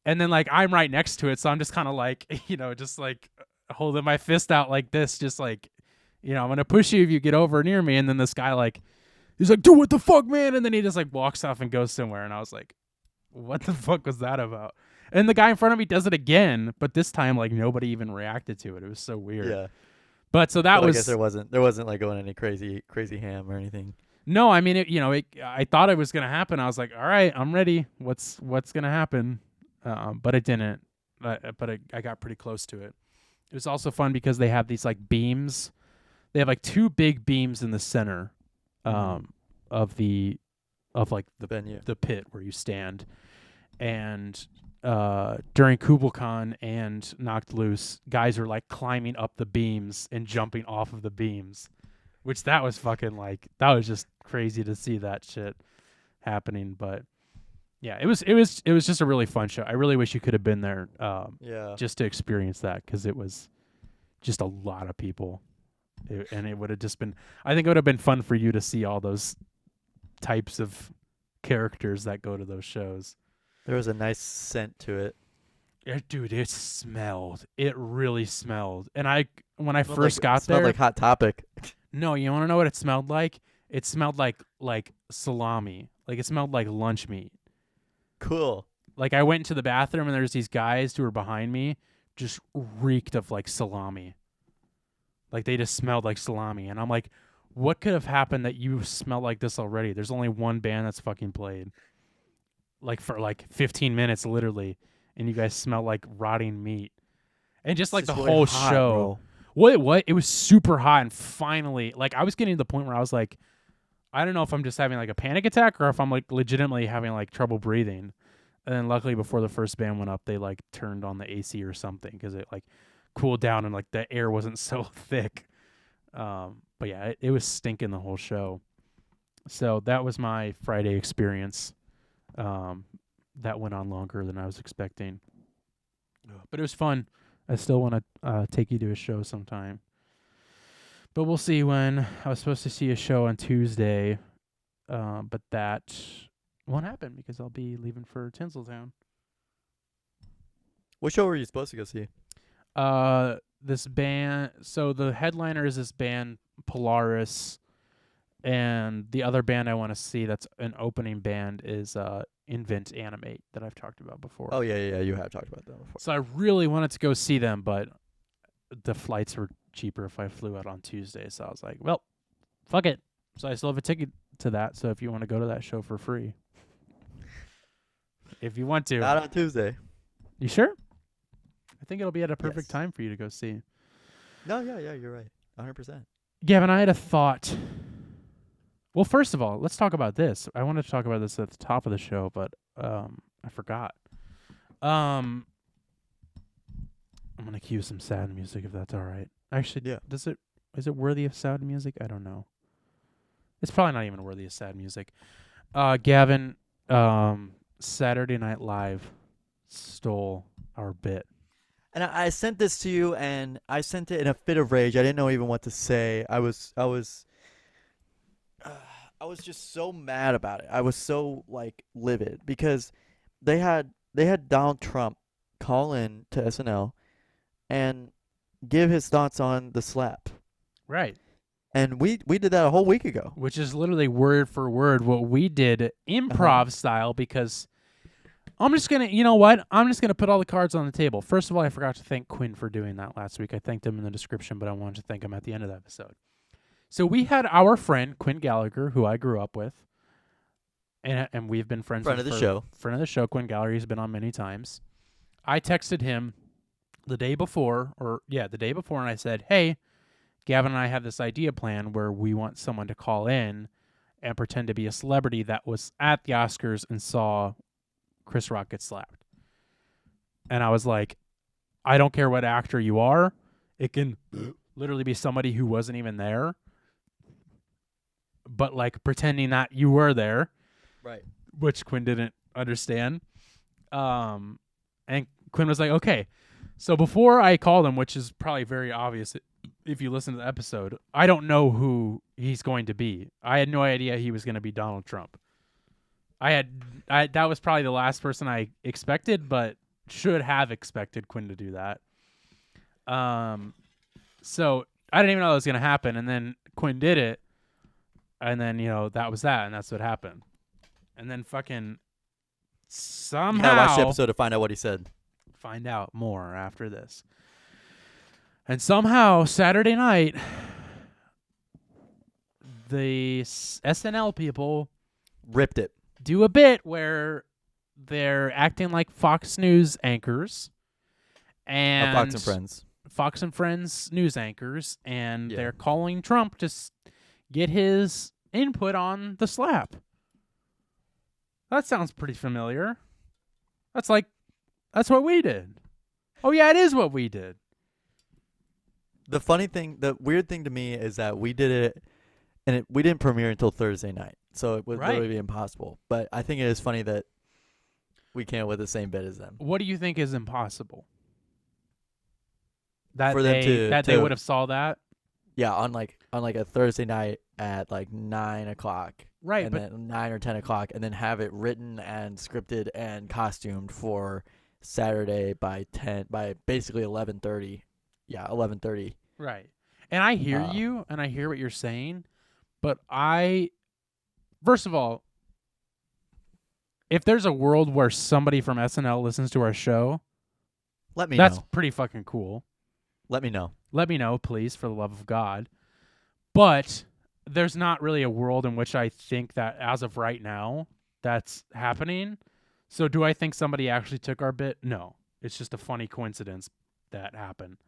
I'm right next to it, so I'm just kind of like, you know, just like holding my fist out like this, just like, you know, I'm gonna push you if you get over near me. And then this guy like, he's like, dude, what the fuck, man? And then he just like walks off and goes somewhere. And I was like, what the fuck was that about? And the guy in front of me does it again, but this time like nobody even reacted to it. It was so weird. Yeah. But so that But was. I guess there wasn't like going any crazy ham or anything. No, I mean, I thought it was gonna happen. I was like, all right, I'm ready. What's gonna happen? But it didn't. I got pretty close to it. It was also fun because they have these like beams. They have like 2 big beams in the center, of the Venue. the pit where you stand. And during KubelCon and Knocked Loose, guys are like climbing up the beams and jumping off of the beams, which that was fucking like, that was just crazy to see that shit happening. But yeah, it was just a really fun show. I really wish you could have been there, Yeah. just to experience that, because it was just a lot of people. And it would have just been, I think it would have been fun for you to see all those types of characters that go to those shows. There was a nice scent to it. Yeah, dude, it smelled. It really smelled. And when I Smelled first like, got smelled there, like Hot Topic. no, you want to know what it smelled like? It smelled like salami. Like it smelled like lunch meat. Cool. Like I went into the bathroom and there's these guys who were behind me, just reeked of like salami. Like they just smelled like salami, and I'm like, what could have happened that you smell like this already? There's only one band that's fucking played, like for like 15 minutes literally, and you guys smell like rotting meat, and just like It's the just really whole hot, show. bro. What? It was super hot, and finally, like I was getting to the point where I was like, I don't know if I'm just having like a panic attack or if I'm like legitimately having like trouble breathing. And then luckily before the first band went up, they like turned on the AC or something because it like cooled down and like the air wasn't so thick. But yeah, it was stinking the whole show. So that was my Friday experience. That went on longer than I was expecting. But it was fun. I still want to take you to a show sometime. But we'll see when. I was supposed to see a show on Tuesday, but that won't happen because I'll be leaving for Tinseltown. What show were you supposed to go see? This band. So the headliner is this band Polaris, and the other band I want to see that's an opening band is Invent Animate that I've talked about before. Oh yeah, you have talked about that before. So I really wanted to go see them, but the flights were cheaper if I flew out on Tuesday. So I was like, well, fuck it. So I still have a ticket to that. So if you want to go to that show for free, if you want to. Not on Tuesday. You sure? I think it'll be at a perfect Yes. time for you to go see. No, yeah, you're right. 100%. Gavin, I had a thought. Well, first of all, let's talk about this. I wanted to talk about this at the top of the show, but I forgot. I'm gonna cue some sad music if that's all right. Actually, Yeah. Is it worthy of sad music? I don't know. It's probably not even worthy of sad music. Gavin, Saturday Night Live stole our bit. And I sent this to you, and I sent it in a fit of rage. I didn't know even what to say. I was just so mad about it. I was so like livid because they had Donald Trump call in to SNL and give his thoughts on the slap. Right. And we did that a whole week ago. Which is literally word for word what we did improv style, because I'm just going to, you know what? I'm just going to put all the cards on the table. First of all, I forgot to thank Quinn for doing that last week. I thanked him in the description, but I wanted to thank him at the end of the episode. So we had our friend, Quinn Gallagher, who I grew up with, and we've been friends Friend with of the for- show. Friend of the show. Quinn Gallagher has been on many times. I texted him the day before, and I said, hey, Gavin and I have this idea plan where we want someone to call in and pretend to be a celebrity that was at the Oscars and saw Chris Rock get slapped. And I was like, I don't care what actor you are. It can literally be somebody who wasn't even there, but like pretending that you were there, Right. which Quinn didn't understand. And Quinn was like, okay. So before I called him, which is probably very obvious if you listen to the episode, I don't know who he's going to be. I had no idea he was going to be Donald Trump. That was probably the last person I expected, but should have expected Quinn to do that. So I didn't even know that was going to happen. And then Quinn did it. And then, that was that. And that's what happened. And then fucking somehow. You gotta watch the episode to find out what he said. Find out more after this. And somehow Saturday night, the SNL people Ripped it. do a bit where they're acting like Fox News anchors and Fox and Friends. Fox and Friends news anchors, and Yeah. they're calling Trump to get his input on the slap. That sounds pretty familiar. That's what we did. Oh yeah, it is what we did. The weird thing to me is that we did it, and we didn't premiere until Thursday night, so it would Right. literally be impossible. But I think it is funny that we came up with the same bit as them. What do you think is impossible? That For them they would have saw that? Yeah, on like a Thursday night at like 9 o'clock, Right, and but then 9 or 10 o'clock, and then have it written and scripted and costumed for Saturday by basically 11:30. Yeah, 11:30. right. And I hear you, and I hear what you're saying, but first of all, if there's a world where somebody from SNL listens to our show, Let me that's know. pretty fucking cool. Let me know. Let me know, please, for the love of God. But there's not really a world in which I think that, as of right now, that's happening. So do I think somebody actually took our bit? No. It's just a funny coincidence that happened.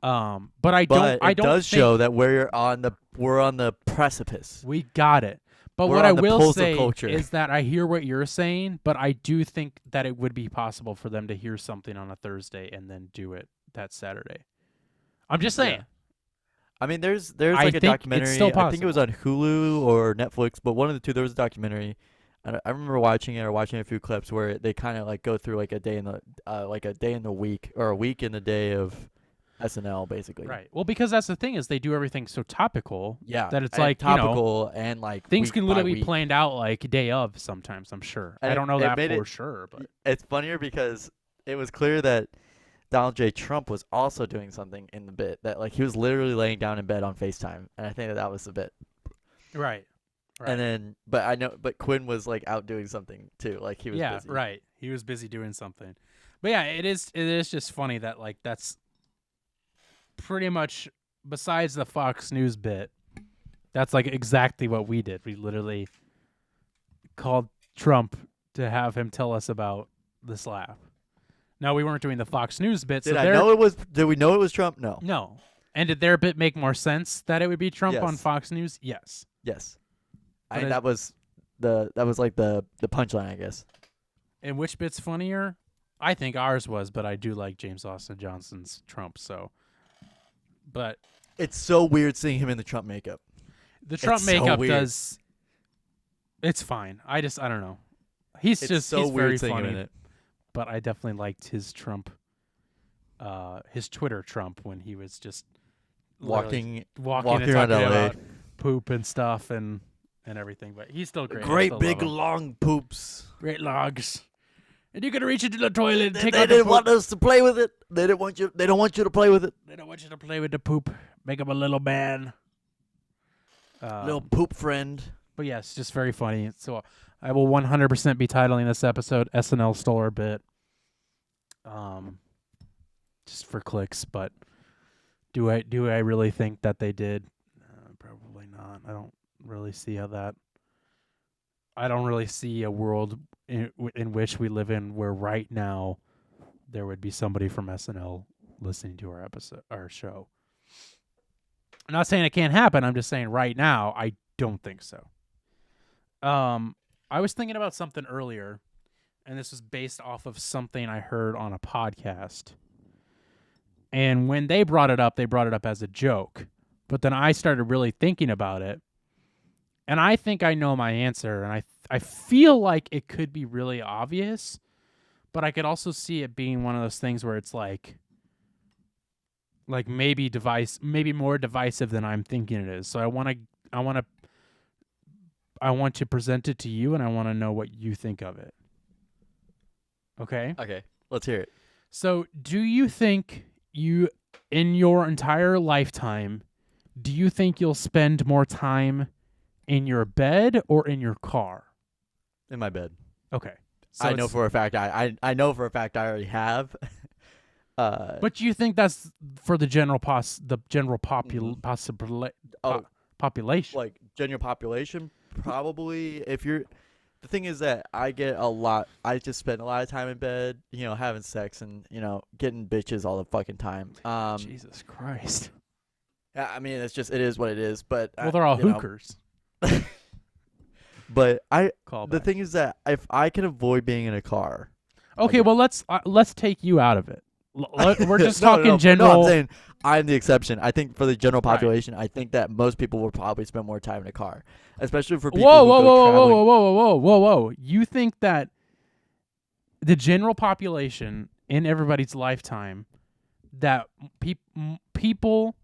But I don't it does think show that we're on the precipice. we got it. But We're what I on the will pulse of say culture. is that I hear what you're saying, but I do think that it would be possible for them to hear something on a Thursday and then do it that Saturday. I'm just saying. Yeah. I mean, there's I like a think it's documentary. still I think it was on Hulu or Netflix, but one of the two. There was a documentary. I remember watching it or watching a few clips where they kind of like go through like a day in the week or a week in the day of SNL, basically. Right. Well, because that's the thing is they do everything so topical. Yeah. That it's and like, topical and like things week can by literally be week. planned out like day of sometimes, I'm sure. And I don't know it that made for it- sure, but It's funnier because it was clear that Donald J. Trump was also doing something in the bit that like he was literally laying down in bed on FaceTime, and I think that was the bit. right. And then, but Quinn was like out doing something too, like he was busy. Right. He was busy doing something. But yeah, it is just funny that like that's pretty much, besides the Fox News bit, that's like exactly what we did. We literally called Trump to have him tell us about the slap. Now we weren't doing the Fox News bit, Did so I know it was? Did we know it was Trump? No. no. And did their bit make more sense that it would be Trump on Yes. Fox News? Yes. Yes. I But think that was the punchline, I guess. And which bit's funnier? I think ours was, but I do like James Austin Johnson's Trump. So, but It's so weird seeing him in the Trump makeup. the Trump It's so makeup weird. does. It's fine. I don't know. He's It's just so he's weird very seeing him in funny. it. But I definitely liked his Trump, his Twitter Trump when he was just literally Walking and around talking LA. about poop and stuff and everything. But he's still great. I Great still big love him. long poops. Great logs. And you can reach into the toilet and They take out the didn't poop. want us to play with it. They don't want you to play with it. They don't want you to play with the poop. Make him a little man. Little poop friend. But yes, just very funny. So I will 100% be titling this episode "SNL Stole Our Bit," just for clicks. But do I really think that they did? Probably not. I don't really see how that. I don't really see a world in which we live in where right now there would be somebody from SNL listening to our show. I'm not saying it can't happen. I'm just saying right now I don't think so. I was thinking about something earlier, and this was based off of something I heard on a podcast. And when they brought it up as a joke. But then I started really thinking about it, and I think I know my answer, and I feel like it could be really obvious, but I could also see it being one of those things where it's like maybe more divisive than I'm thinking it is. So I want to present it to you, and I want to know what you think of it. Okay? Okay, let's hear it. So, do you think in your entire lifetime, do you think you'll spend more time in your bed or in your car? In my bed. Okay. So I know for a fact I know for a fact I already have. But do you think that's for the general population? Like general population, probably. The thing is that I just spend a lot of time in bed, having sex and, getting bitches all the fucking time. Jesus Christ. I mean, it is what it is, but Well, they're all hookers. But Call the back. thing is that if I can avoid being in a car. Okay, well let's take you out of it. We're just No, talking no, general. No, I'm saying I'm the exception. I think for the general Right. population, I think that most people will probably spend more time in a car, especially for people Whoa, who whoa, go whoa, traveling. whoa, whoa, whoa, whoa, whoa, whoa! You think that the general population in everybody's lifetime, that people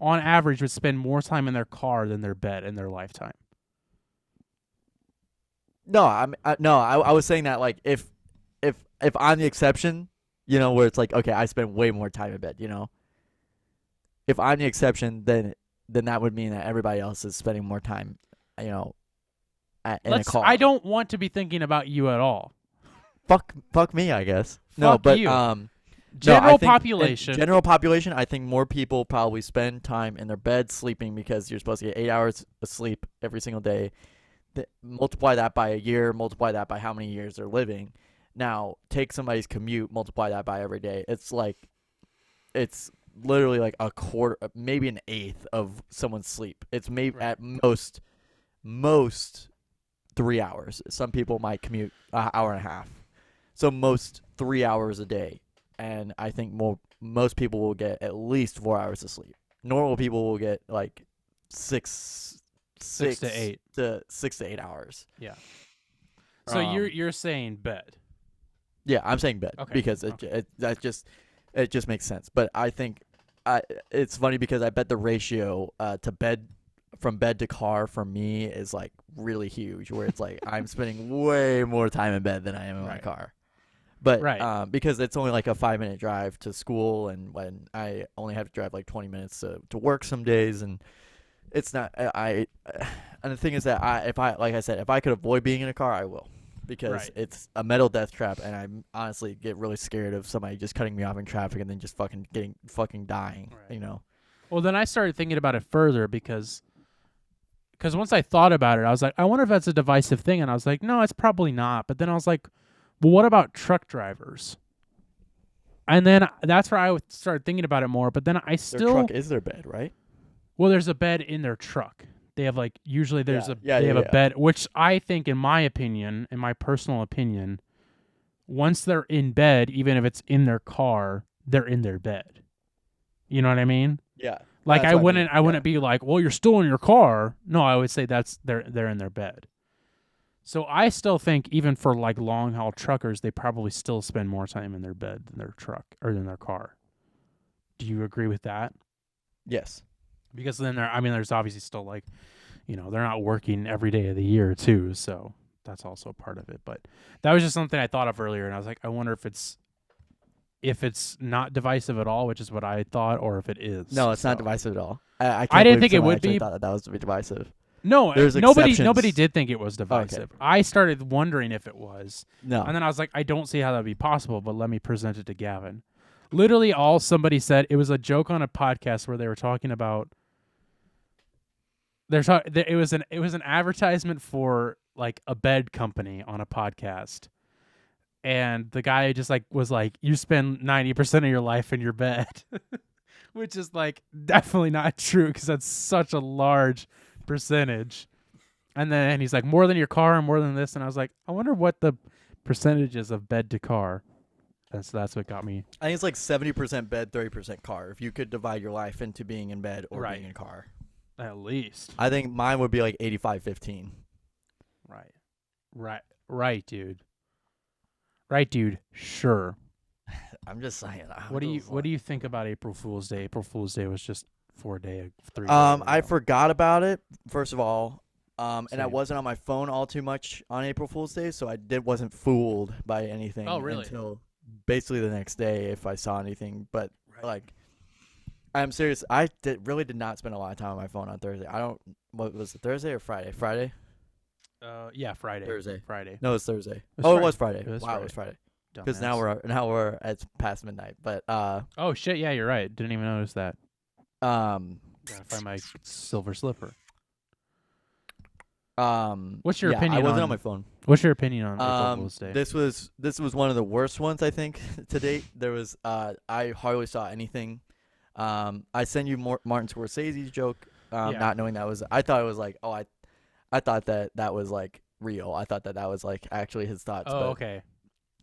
on average would spend more time in their car than their bed in their lifetime? No, I was saying that like if I'm the exception, where it's like, okay, I spend way more time in bed, If I'm the exception, then that would mean that everybody else is spending more time, in a car. I don't want to be thinking about you at all. Fuck me, I guess. No, Fuck but you. no, General I think in population. general population, I think more people probably spend time in their bed sleeping because you're supposed to get 8 hours of sleep every single day. Multiply that by a year, multiply that by how many years they're living. Now, take somebody's commute, multiply that by every day. It's literally like a quarter, maybe an eighth of someone's sleep. It's maybe at most 3 hours. Some people might commute an hour and a half. So most 3 hours a day. And I think most people will get at least 4 hours of sleep. Normal people will get like 6 to 8. to 6 to 8 hours. Yeah. So you're saying bed. Yeah, I'm saying bed because it just makes sense. But I think it's funny because I bet the ratio to bed from bed to car for me is like really huge, where it's like I'm spending way more time in bed than I am in my car. But because it's only like a 5-minute drive to school, and when I only have to drive like 20 minutes to work some days, and it's not and the thing is that if I could avoid being in a car, I will, because it's a metal death trap, and I honestly get really scared of somebody just cutting me off in traffic and then just fucking dying, Well, then I started thinking about it further because once I thought about it, I was like, I wonder if that's a divisive thing, and I was like, no, it's probably not. But then I was like, well, what about truck drivers? And then that's where I started thinking about it more. But then I Their still truck is their bed, right? well, there's a bed in their truck. They have like usually there's Yeah, they have yeah. a bed, which I think, in my personal opinion, once they're in bed, even if it's in their car, they're in their bed. You know what I mean? Yeah. Like That's I what wouldn't mean. wouldn't be like, well, you're still in your car. No, I would say they're in their bed. So I still think even for like long haul truckers, they probably still spend more time in their bed than their truck or than their car. Do you agree with that? Yes. Because then there's obviously still like, they're not working every day of the year too, so that's also part of it. But that was just something I thought of earlier, and I was like, I wonder if it's not divisive at all, which is what I thought, or if it is. No, it's not divisive at all. I can't I didn't believe think it someone would actually be. thought that was to be divisive. No, There's nobody exceptions. did think it was divisive. I started wondering if it was. No. And then I was like, I don't see how that would be possible, but let me present it to Gavin. Literally all somebody said, it was a joke on a podcast where they were talking about it was an advertisement for like a bed company on a podcast. And the guy just like was like, you spend 90% of your life in your bed, which is like definitely not true because that's such a large percentage. And then he's like, more than your car and more than this. And I was like, I wonder what the percentage is of bed to car. And so that's what got me. I think it's like 70% bed, 30% car. If you could divide your life into being in bed or being in a car. At least. I think mine would be like 85-15. Right, dude. Right, dude. Sure. I'm just saying. What do you think about April Fool's Day? April Fool's Day was just 3 days ago. I forgot about it, first of all. And I Same. wasn't on my phone all too much on April Fool's Day, so I wasn't fooled by anything until basically the next day if I saw anything. But like, I'm serious. I really did not spend a lot of time on my phone on Thursday. What was it, Thursday or Friday? Friday? Yeah, Friday. Thursday. Friday. No, it was Thursday. It was Friday. It was Wow, Friday. it was Friday. Dumbass. Because now we're it's past midnight. But oh shit, yeah, you're right. Didn't even notice that. Gotta find my silver slipper. What's your opinion? I wasn't on my phone. What's your opinion on April Fool's Day? This was one of the worst ones I think to date. There was I hardly saw anything. I sent you Martin Scorsese's joke, not knowing that was. I thought it was like, I thought that was like real. I thought that was like actually his thoughts. Oh, but okay.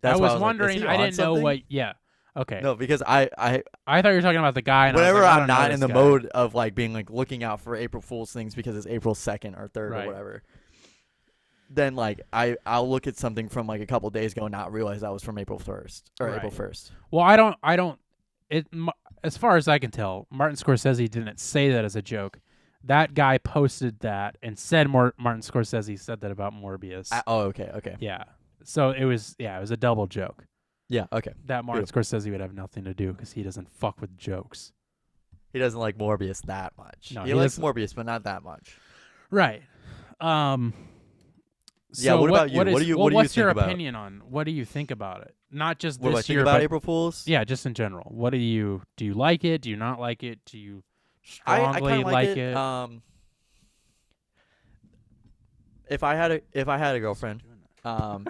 That's I why was wondering. Like, I didn't know something? what. Yeah. Okay. No, because I thought you were talking about the guy. And whenever I was like, I'm not in the guy. mode of like being like looking out for April Fool's things because it's April 2nd or 3rd or whatever, then like I'll look at something from like a couple days ago and not realize that was from April 1st or April 1st. Well, I don't. As far as I can tell, Martin Scorsese didn't say that as a joke. That guy posted that and said Martin Scorsese said that about Morbius. Okay. Yeah. So it was a double joke. Yeah, okay. That Martin Scorsese would have nothing to do because he doesn't fuck with jokes. He doesn't like Morbius that much. No, he likes Morbius, but not that much. Right. So yeah. What about you? What's your think about? opinion on? What do you think about it? Not just What do I this think year, about but April Fools? yeah, just in general. What do you like it? Do you not like it? Do you I strongly kind of like it. it? If I had a girlfriend,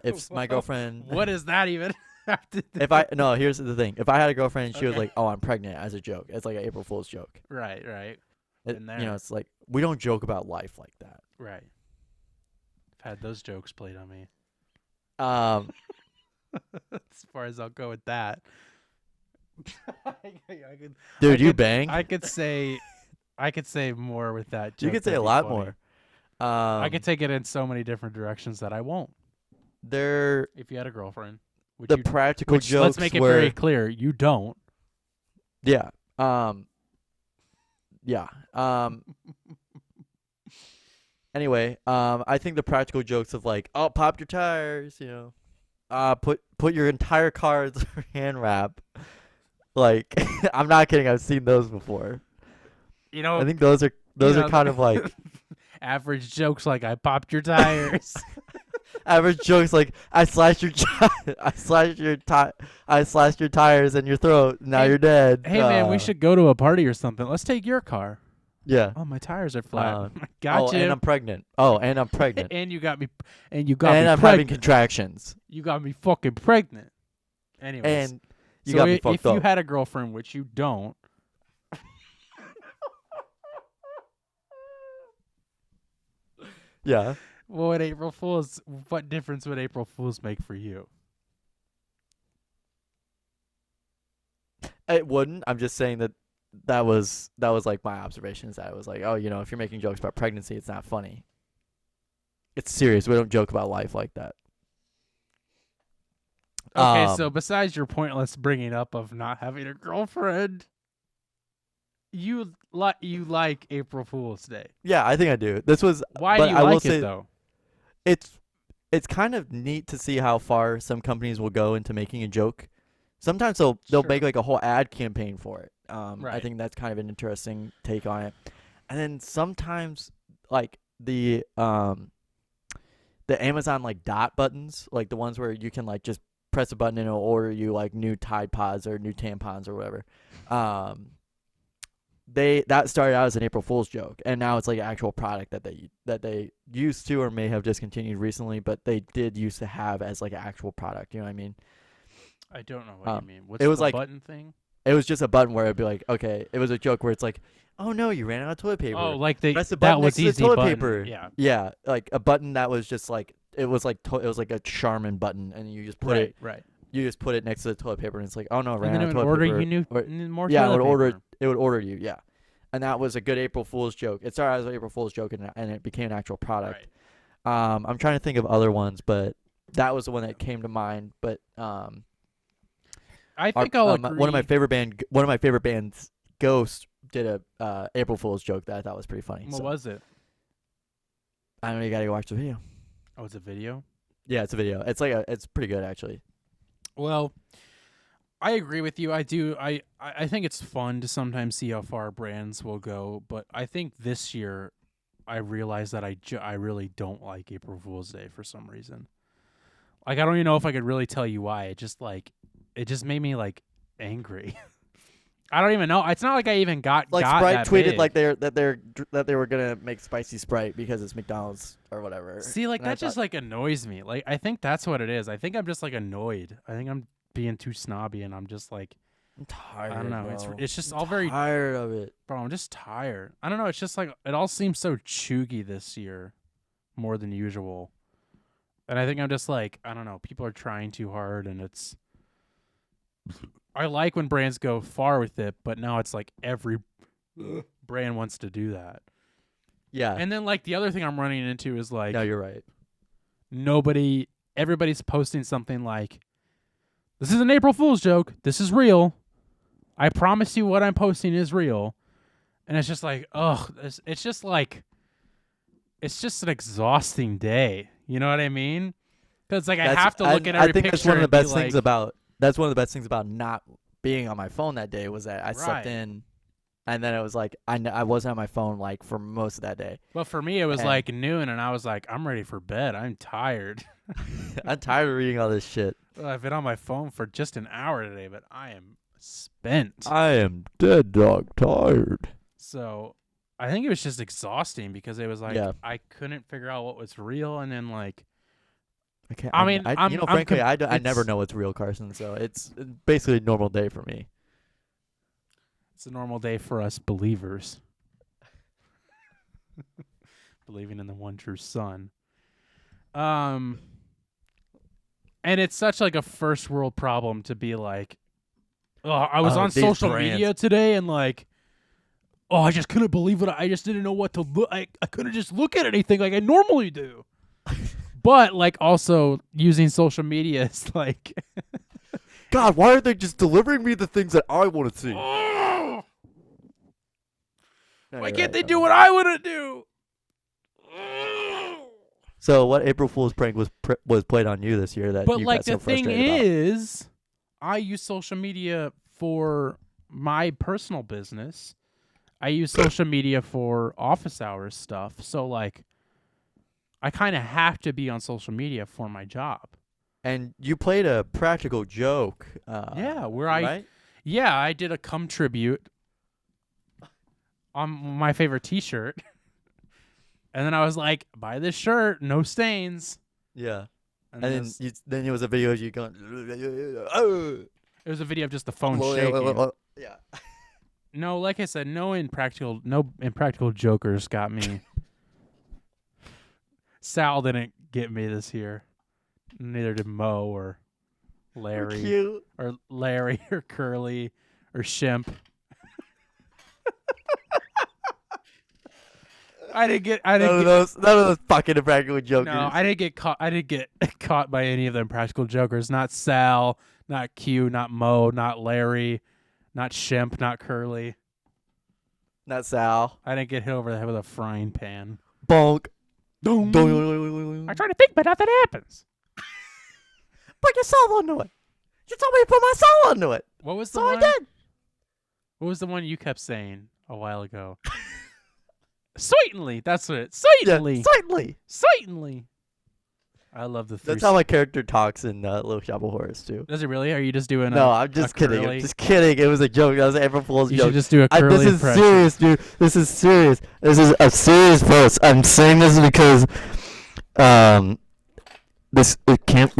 if my girlfriend, what does that even have to do? here's the thing. If I had a girlfriend and she was like, "Oh, I'm pregnant," as a joke, it's like an April Fool's joke. Right. It's like we don't joke about life like that. Right. I've had those jokes played on me. As far as I'll go with that. Dude, you bang. I could say more with that joke. You could say a That'd be lot funny. more. I could take it in so many different directions that I won't. If you had a girlfriend, practical jokes. Let's make it very clear, you don't. Yeah. Anyway, I think the practical jokes of like, oh, pop your tires, put your entire car through hand wrap. Like, I'm not kidding. I've seen those before. I think those are kind of like average jokes, like I popped your tires. Average jokes like I slashed your tires in your throat. Now you're dead. Hey man, we should go to a party or something. Let's take your car. Yeah. Oh, my tires are flat. Gotcha. And I'm pregnant. and you got me. And I'm having contractions. You got me fucking pregnant. Anyways. And You So got me if fucked you up. had a girlfriend, which you don't, Yeah. what difference would April Fools make for you? It wouldn't. I'm just saying that was like my observation is that it was like, oh, if you're making jokes about pregnancy, it's not funny. It's serious. We don't joke about life like that. Okay, so besides your pointless bringing up of not having a girlfriend, you like April Fool's Day. Yeah, I think I do. Why but do you I will like say it though? it's kind of neat to see how far some companies will go into making a joke. Sometimes they'll Sure. make like a whole ad campaign for it. I Right. think that's kind of an interesting take on it. And then sometimes like the Amazon like dot buttons, like the ones where you can like just press a button and it'll order you like new Tide Pods or new tampons or whatever. That started out as an April Fool's joke, and now it's like an actual product that they used to or may have discontinued recently, but they did used to have as like an actual product. You know what I mean? I don't know what you mean. What's it was the like- button thing? It was just a button where it'd be like, okay, it was a joke where it's like, oh no, you ran out of toilet paper. Oh, like Press the that button was next to the easy toilet button. paper. Yeah. Yeah, like a button that was just like it was like a Charmin button, and you just put it Right. you just put it next to the toilet paper, and it's like, oh no, I And ran then out it of would toilet order paper. you new Or- more yeah, toilet it would order you, yeah. And that was a good April Fool's joke. It started as an April Fool's joke, and it became an actual product. Right. I'm trying to think of other ones, but that was the one that came to mind. But I think I'll agree. one of my favorite bands, Ghost, did a April Fool's joke that I thought was pretty funny. What So, was it? I don't know. You gotta go watch the video. Oh, it's a video? Yeah, it's a video. It's pretty good actually. Well, I agree with you. I do. I think it's fun to sometimes see how far brands will go, but I think this year I realized that I really don't like April Fool's Day for some reason. Like, I don't even know if I could really tell you why. It just made me like angry. I don't even know. It's not like I even got Sprite that tweeted big. like that they were gonna make spicy Sprite because it's McDonald's or whatever. See, like And I that just thought- like annoys me. Like, I think that's what it is. I think I'm just like annoyed. I think I'm being too snobby, and I'm just like, I'm tired. I don't know. Bro. It's just I'm all very, tired of it. bro. I'm just tired. I don't know. It's just like it all seems so chuggy this year, more than usual. And I think I'm just like, I don't know. People are trying too hard, and it's. I like when brands go far with it, but now it's like every brand wants to do that. Yeah. And then like the other thing I'm running into is like No, you're right. everybody's posting something like, this is an April Fool's joke. This is real. I promise you what I'm posting is real. And it's just like, ugh, it's just like, it's just an exhausting day. You know what I mean? Because like I have to look at every I think picture that's one of the and be best things like, about not being on my phone that day was that I slept Right. in, and then it was like I wasn't on my phone like for most of that day. But for me, it was And- like noon, and I was like, I'm ready for bed. I'm tired. I'm tired of reading all this shit. Well, I've been on my phone for just an hour today, but I am spent. I am dead dog tired. So I think it was just exhausting because it was like Yeah. I couldn't figure out what was real, and then like I can't. I mean, I'm frankly, I never it's- know what's real, Carson. So it's basically a normal day for me. it's a normal day for us believers, believing in the one true Son. And it's such like a first world problem to be like, oh, I was Oh, on these social brands. media today, and like, oh, I just couldn't believe it. I just didn't know what to look. I couldn't just look at anything like I normally do. But like also using social media is like, God, why are they just delivering me the things that I want to see? oh, No, why you're can't right, they though. do what I want to do? So what April Fool's prank was played on you this year that But you like got so the thing frustrated about? is, I use social media for my personal business. I use social media for office hours stuff. So like, I kind of have to be on social media for my job. And you played a practical joke. Yeah, where right? I did a cum tribute on my favorite T-shirt, and then I was like, "Buy this shirt, no stains." Yeah. And And this- then it was a video of you going, oh. It was a video of just the phone Well, shaking. yeah. No, like I said, no impractical jokers got me. Sal didn't get me this year. Neither did Mo or Larry Cute. or Curly or Shimp. I didn't get None of those fucking impractical jokers. No, I didn't get caught. I didn't get caught by any of the impractical jokers. Not Sal, not Q, not Mo, not Larry, not Shimp, not Curly. Not Sal. I didn't get hit over the head with a frying pan. Bonk. I try to think, but nothing happens. Put your soul into it. You told me to put my soul into it. What was the So one? I did. What was the one you kept saying a while ago? Certainly, that's it. Certainly, Yeah, certainly. certainly. I love the three. That's how my character talks in Little Shop of Horrors too. Does it really? Are you just doing? No, I'm just kidding. Curly? I'm just kidding. It was a joke. That was April Fool's You joke. should just do a curly This is impression. serious, dude. This is serious. This is a serious post. I'm saying this because, it can't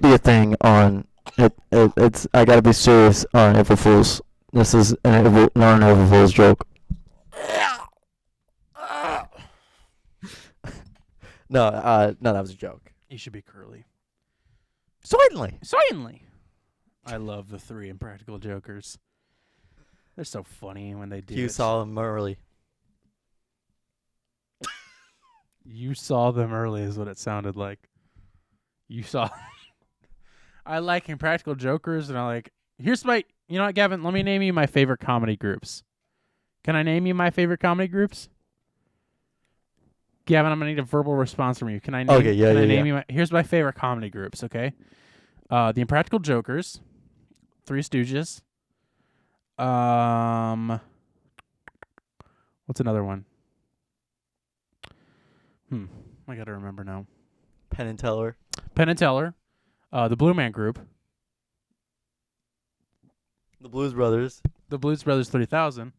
be a thing on it's I gotta be serious on April Fool's. This is not an April Fool's joke. No, that was a joke. You should be curly. Certainly. Certainly. I love the three impractical jokers. They're so funny when they do You it. saw him early. You saw them early is what it sounded like. You saw. I like impractical jokers, and I like. Here's my. You know what, Gavin? Let me name you my favorite comedy groups. Can I name you my favorite comedy groups? Gavin, I'm gonna need a verbal response from you. Can I name? Okay, yeah, can I yeah, name yeah. you my? Here's my favorite comedy groups. Okay, the Impractical Jokers, Three Stooges. What's another one? I gotta remember now. Penn and Teller. Penn and Teller, the Blue Man Group, The Blues Brothers. the Blues Brothers 3000.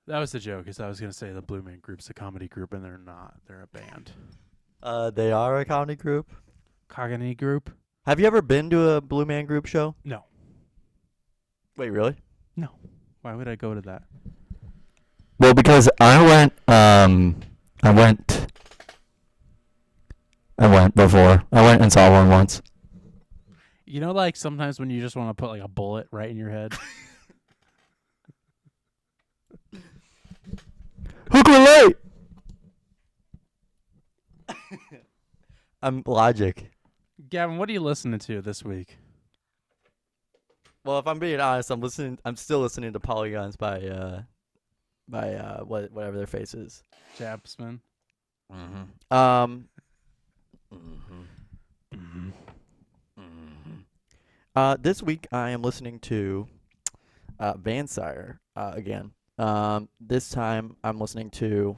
That was the joke. Is I was gonna say the Blue Man Group's a comedy group, and they're not. They're a band. They are a comedy group. Cogany Group. Have you ever been to a Blue Man Group show? No. Wait, really? No. Why would I go to that? Well, because I went before. I went and saw one once. You know, like sometimes when you just want to put like a bullet right in your head. Hook or late? I'm Logic. Gavin, what are you listening to this week? Well, if I'm being honest, I'm still listening to Polygons by whatever their face is. Japsman. This week I am listening to Vansire again. This time I'm listening to.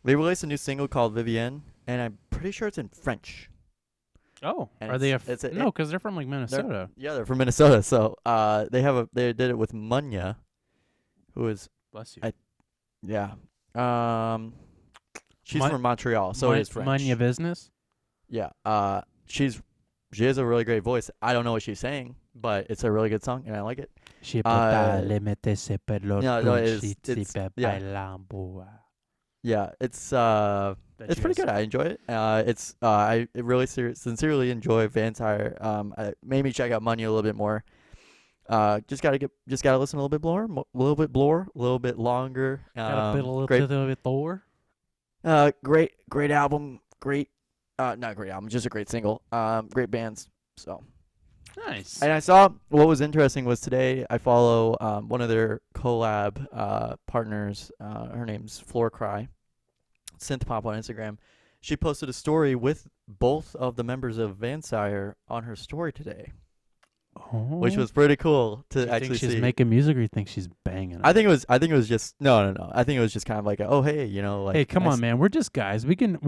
They released a new single called Vivienne, and I'm pretty sure it's in French. Oh, And are they? no, because they're from like Minnesota. They're from Minnesota. So they did it with Munya, who is Bless you. she's from Montreal, so it is French. Munya business. Yeah. She has a really great voice. I don't know what she's saying, but it's a really good song, and I like it. Yeah, it's pretty good. I enjoy it. I really sincerely enjoy Vansire. It made me check out Money a little bit more. Just gotta listen a little bit more, a little bit longer. Got a little bit more. Great album. Not great album, just a great single. Great bands. So Nice. and I saw what was interesting was today I follow one of their collab partners. Her name's Floor Cry, synth pop on Instagram. She posted a story with both of the members of Vansire on her story today, which was pretty cool to actually think she's see. making music, or you think she's banging? I think it was just no. I think it was just kind of like oh hey, like hey, come on, man. We're just guys. We can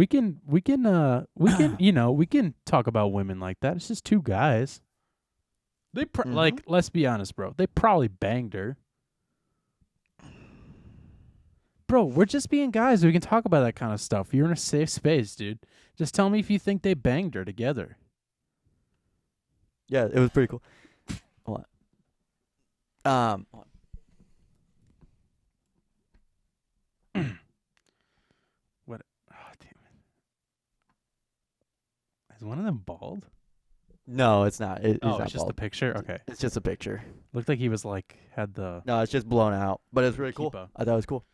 talk about women like that. It's just two guys. They like, let's be honest, bro. They probably banged her. Bro, we're just being guys. We can talk about that kind of stuff. You're in a safe space, dude. Just tell me if you think they banged her together. Yeah, it was pretty cool. Hold on. What? Oh, damn it. Is one of them bald? No, it's not. He's Oh, not it's just the bald. picture? Okay. It's just a picture. Looked like he was like, had the. No, it's just blown out. But it's really cool. Keepa. I thought it was cool.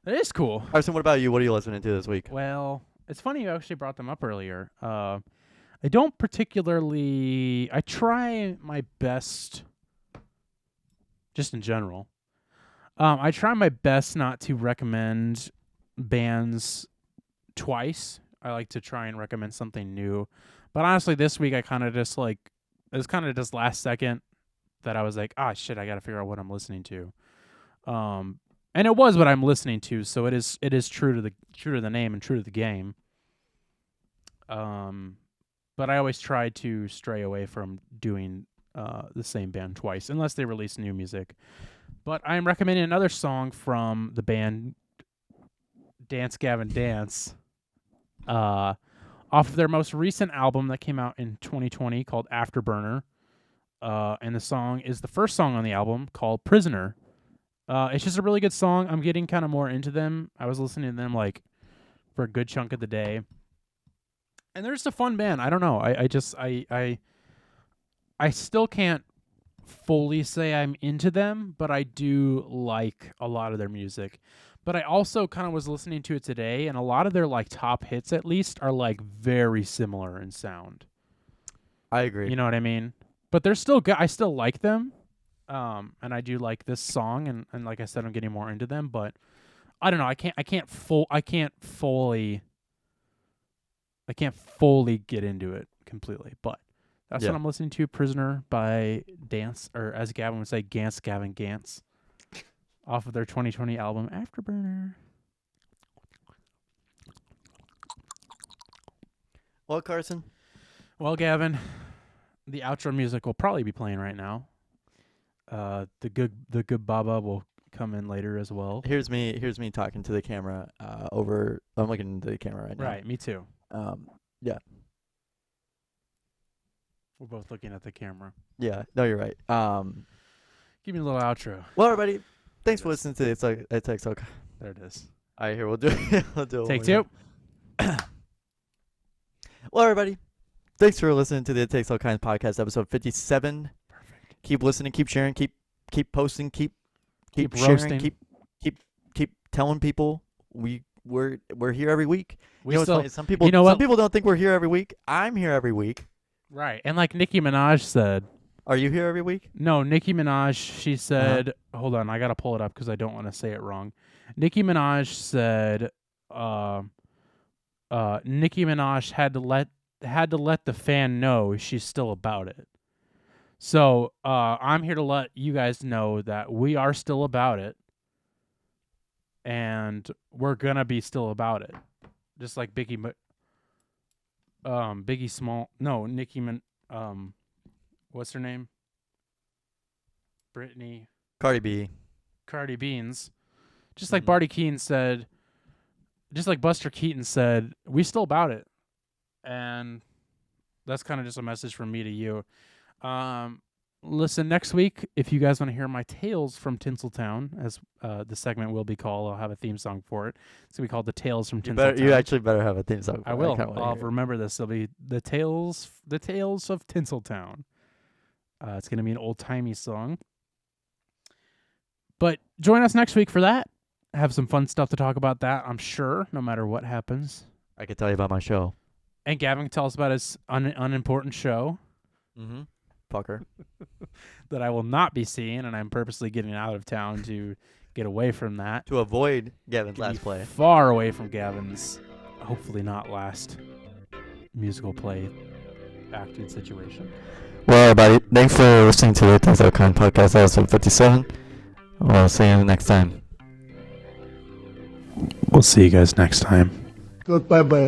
It is cool. Carson, what about you? What are you listening to this week? Well, it's funny you actually brought them up earlier. I don't particularly. I try my best, just in general. I try my best not to recommend bands twice. I like to try and recommend something new. But honestly, this week I kind of just like, it was kind of just last second that I was like, shit, I got to figure out what I'm listening to. And it was what I'm listening to, so it is true to the name and true to the game. But I always try to stray away from doing the same band twice, unless they release new music. But I'm recommending another song from the band Dance Gavin Dance, off of their most recent album that came out in 2020 called Afterburner. And the song is the first song on the album called Prisoner. It's just a really good song. I'm getting kind of more into them. I was listening to them like for a good chunk of the day. And they're just a fun band. I don't know. I still can't fully say I'm into them, but I do like a lot of their music. But I also kind of was listening to it today, and a lot of their like top hits at least are like very similar in sound. I agree. You know what I mean? But they're still good. I still like them. And I do like this song, and like I said, I'm getting more into them, but I don't know. I can't fully get into it completely, but that's what I'm listening to. Prisoner by Dance, or as Gavin would say, Gavin Gance, off of their 2020 album Afterburner. Well, Carson. Well, Gavin, the outro music will probably be playing right now. The good Baba will come in later as well. Here's me talking to the camera. I'm looking into the camera right now. Right, me too. Yeah. We're both looking at the camera. Yeah. No, you're right. Give me a little outro. Well, everybody, thanks for listening to It Takes All. There it is. All right, here we'll do it. We'll do it. Take two. Well, everybody, thanks for listening to the It Takes All Kinds podcast, episode 57. Perfect. Keep listening, keep sharing, keep posting, keep sharing, roasting. keep telling people we're here every week. We you know, still, it's funny. Some people don't think we're here every week. I'm here every week. right. And like Nicki Minaj said, Are you here every week? no, Nicki Minaj, she said, hold on, I got to pull it up because I don't want to say it wrong. Nicki Minaj said, Nicki Minaj had to let the fan know she's still about it. So I'm here to let you guys know that we are still about it, and we're gonna be still about it, just like Nicki what's her name? Brittany. Cardi Beans. Just like Barty Keaton said, just like Buster Keaton said, we still about it. And that's kind of just a message from me to you. Listen, next week, if you guys want to hear my Tales from Tinseltown, as the segment will be called, I'll have a theme song for it. It's going to be called The Tales from Tinseltown. You actually better have a theme song for I it. will. I'll remember this. It'll be The Tales of Tinseltown. It's going to be an old-timey song. But join us next week for that. Have some fun stuff to talk about that, I'm sure, no matter what happens. I can tell you about my show. And Gavin can tell us about his unimportant show. Mm-hmm. Fucker. That I will not be seeing, and I'm purposely getting out of town to get away from that. To avoid Gavin's last play. Far away from Gavin's, hopefully not last musical play acting situation. Well, everybody, thanks for listening to the Tales of Kind podcast, episode 57. We'll see you next time. We'll see you guys next time. Goodbye, bye.